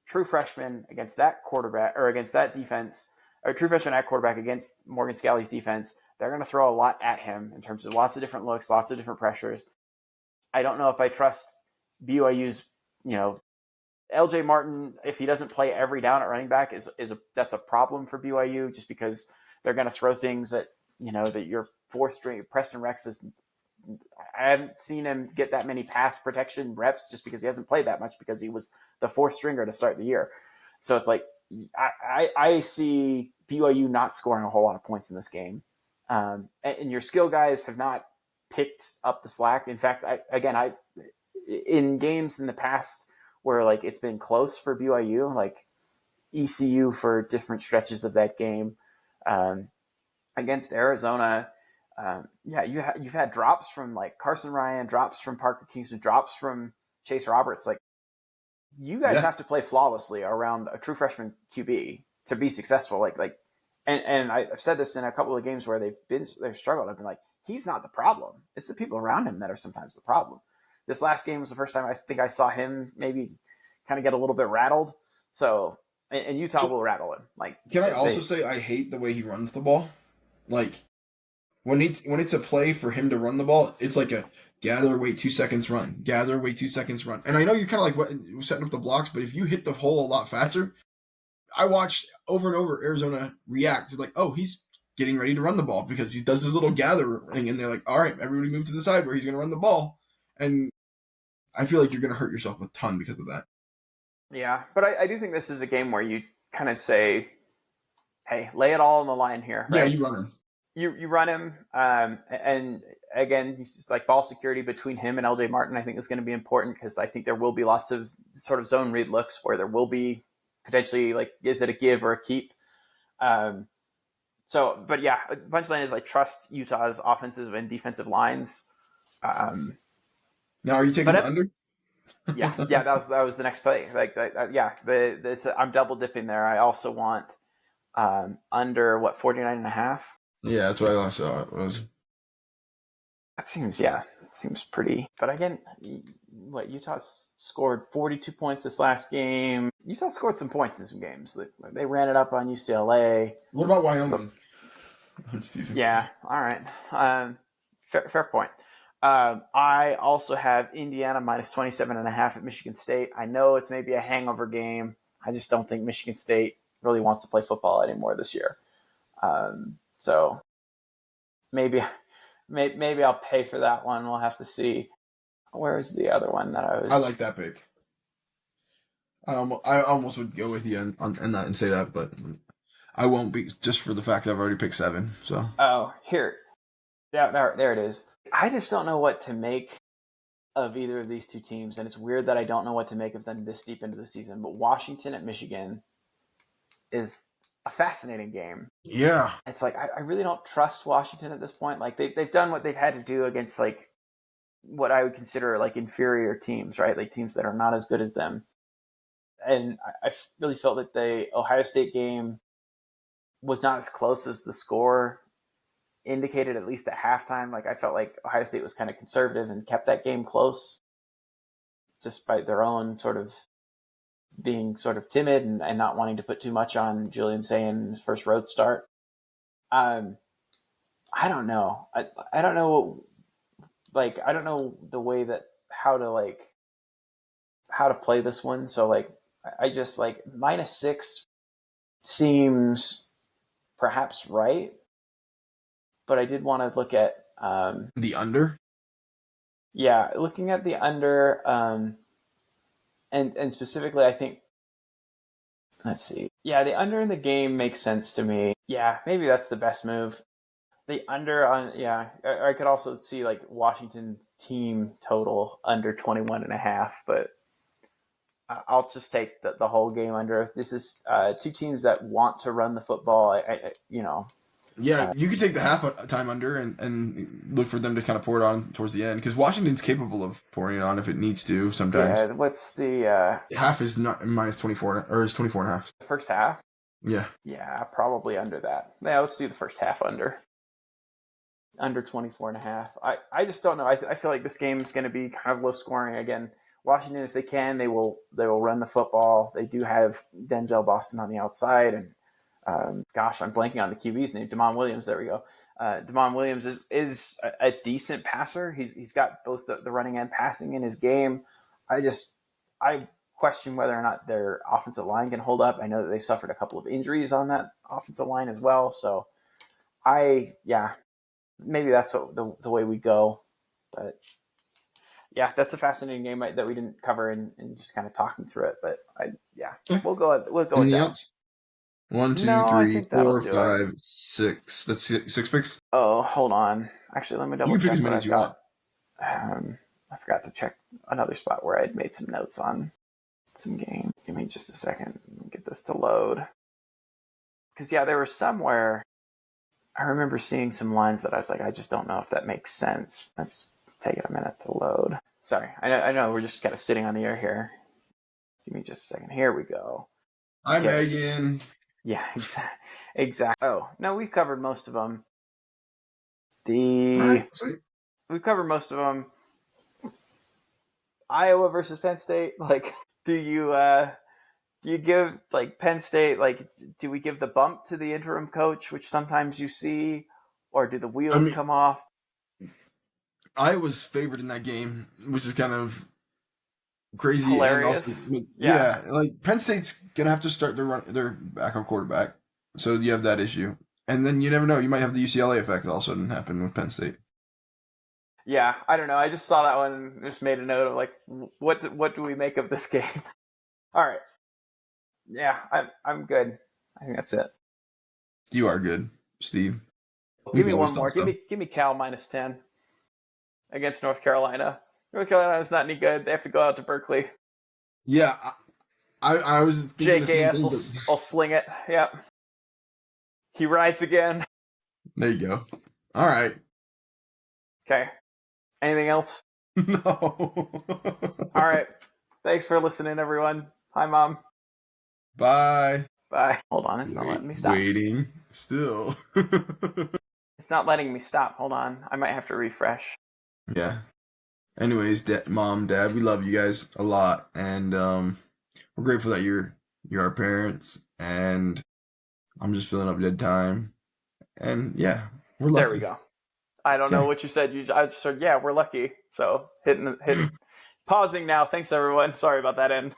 true freshman against that quarterback or against that defense, or true freshman at quarterback against Morgan Scalley's defense, they're going to throw a lot at him in terms of lots of different looks, lots of different pressures. I don't know if I trust BYU's, LJ Martin, if he doesn't play every down at running back, that's a problem for BYU just because they're going to throw things that your 4th string Preston Rex is. I haven't seen him get that many pass protection reps just because he hasn't played that much because he was the 4th stringer to start the year. So it's like I see BYU not scoring a whole lot of points in this game, and your skill guys have not picked up the slack. In fact, in games in the past where like it's been close for BYU, like ECU for different stretches of that game um, against Arizona. You've had drops from like Carson Ryan, drops from Parker Kingston, drops from Chase Roberts. Like you guys Yeah. have to play flawlessly around a true freshman QB to be successful. And I've said this in a couple of games where they've struggled. I've been like, he's not the problem. It's the people around him that are sometimes the problem. This last game was the first time I think I saw him maybe kind of get a little bit rattled. So, and Utah So will rattle him. Like can I also they, say I hate the way he runs the ball? Like when it's a play for him to run the ball, it's like a gather, wait 2 seconds, run. Gather, wait 2 seconds, run. And I know you're kind of like setting up the blocks, but if you hit the hole a lot faster, I watched over and over Arizona react to like, oh, he's getting ready to run the ball because he does this little gather thing, and they're like, all right, everybody move to the side where he's going to run the ball. And I feel like you're going to hurt yourself a ton because of that. yeah, but I do think this is a game where you kind of say, hey, lay it all on the line here, Yeah, right? you run him. You run him, and again, he's just like ball security between him and LJ Martin. I think is going to be important because I think there will be lots of sort of zone read looks where there will be potentially like, is it a give or a keep? Um, but yeah, punchline is I trust Utah's offensive and defensive lines. Um, Now, are you taking but the under? yeah, that was the next play. I'm double dipping there. I also want under 49.5. Yeah, that's what I saw. It was. That seems pretty. But again, what Utah scored 42 points this last game. Utah scored some points in some games. They ran it up on UCLA. What about So Wyoming? yeah, all right. Fair point. I also have Indiana minus 27.5 at Michigan State. I know it's maybe a hangover game. I just don't think Michigan State really wants to play football anymore this year. So maybe I'll pay for that one. We'll have to see. Where's the other one that I I was? like that pick. I almost would go with you on that and say that, but I won't be just for the fact that I've already picked 7. So Oh, here. Yeah, there it is. I just don't know what to make of either of these two teams, and it's weird that I don't know what to make of them this deep into the season. But Washington at Michigan is a fascinating game. yeah, It's like I really don't trust Washington at this point. Like they've done what they've had to do against like what I would consider like inferior teams, right? Like teams that are not as good as them. And I really felt that the Ohio State game was not as close as the score indicated, at least at halftime. Like I felt like Ohio State was kind of conservative and kept that game close just by their own sort of being sort of timid and not wanting to put too much on Julian Sayin his first road start. Um, I don't know. I don't know. Like I don't know the way that how to play this one. So like I just like -6 seems perhaps right, but I did want to look at the under. yeah, looking at the under and specifically I think let's see. Yeah, the under in the game makes sense to me. Yeah, maybe that's the best move. The under on yeah, I could also see like Washington team total under 21.5, but I'll just take the whole game under. This is two teams that want to run the football. Yeah, you could take the half time under and look for them to kind of pour it on towards the end because Washington's capable of pouring it on if it needs to sometimes. yeah. What's the Half is not minus 24 or is 24 and a half. first half? Yeah. Yeah, probably under that. Yeah, let's do the first half under 24.5. I just don't know. I feel like this game is going to be kind of low scoring again. Washington, if they can, they will run the football. They do have Denzel Boston on the outside, and gosh, I'm blanking on the QB's name. Damon Williams. There we go. Damon Williams is a decent passer. He's got both the running and passing in his game. I question whether or not their offensive line can hold up. I know that they suffered a couple of injuries on that offensive line as well. So maybe that's the way we go. But yeah, that's a fascinating game that we didn't cover and just kind of talking through it. But Yeah. we'll go with Anything that. else? One, two, No, I three, think that'll four, do it. 5, 6. That's 6 picks. Oh, hold on. Actually, let me You double can pick as check what many as I've you want. got. I forgot to check another spot where I'd made some notes on some game. Give me just a second. Get this to load. Because yeah, there was somewhere I remember seeing some lines that I was like, I just don't know if that makes sense. Let's take it a minute to load. Sorry, I know we're just kind of sitting on the air here. Give me just a second. Here we go. Hi, Okay. Megan. Yeah, exactly. Oh no, we've covered most of them. All The right, sweet. we've covered most of them. Iowa versus Penn State. Like, do you give like Penn State? Like, do we give the bump to the interim coach, which sometimes you see, or do the I wheels mean, come off? I was favored in that game, which is kind of crazy, and also, Hilarious. Yeah, yeah, like Penn State's gonna have to start their backup quarterback, so you have that issue, and then you never know, you might have the UCLA effect all of a sudden happen with Penn State. yeah. I don't know. I just saw that one and just made a note of like, what do we make of this game? All right. Yeah, I'm good. I think that's it. You are good, Steve. Give We've me always one done more. so. Give me Cal -10 against North Carolina. North Carolina's not any good. They have to go out to Berkeley. Yeah, I was thinking the same JKS thing, will, but will sling it. Yep. He rides again. there you go. All right. Okay. Anything else? No. All right. Thanks for listening, everyone. Hi, Mom. Bye. Bye. Hold on. It's not letting me stop. Waiting still. It's not letting me stop. Hold on. I might have to refresh. Yeah. Anyways, mom, dad, we love you guys a lot, and we're grateful that you're our parents, and I'm just filling up dead time, and yeah, we're There we lucky. go. I don't know Okay. what you said. I just said, yeah, we're lucky. So hitting pausing now. Thanks everyone. Sorry about that end.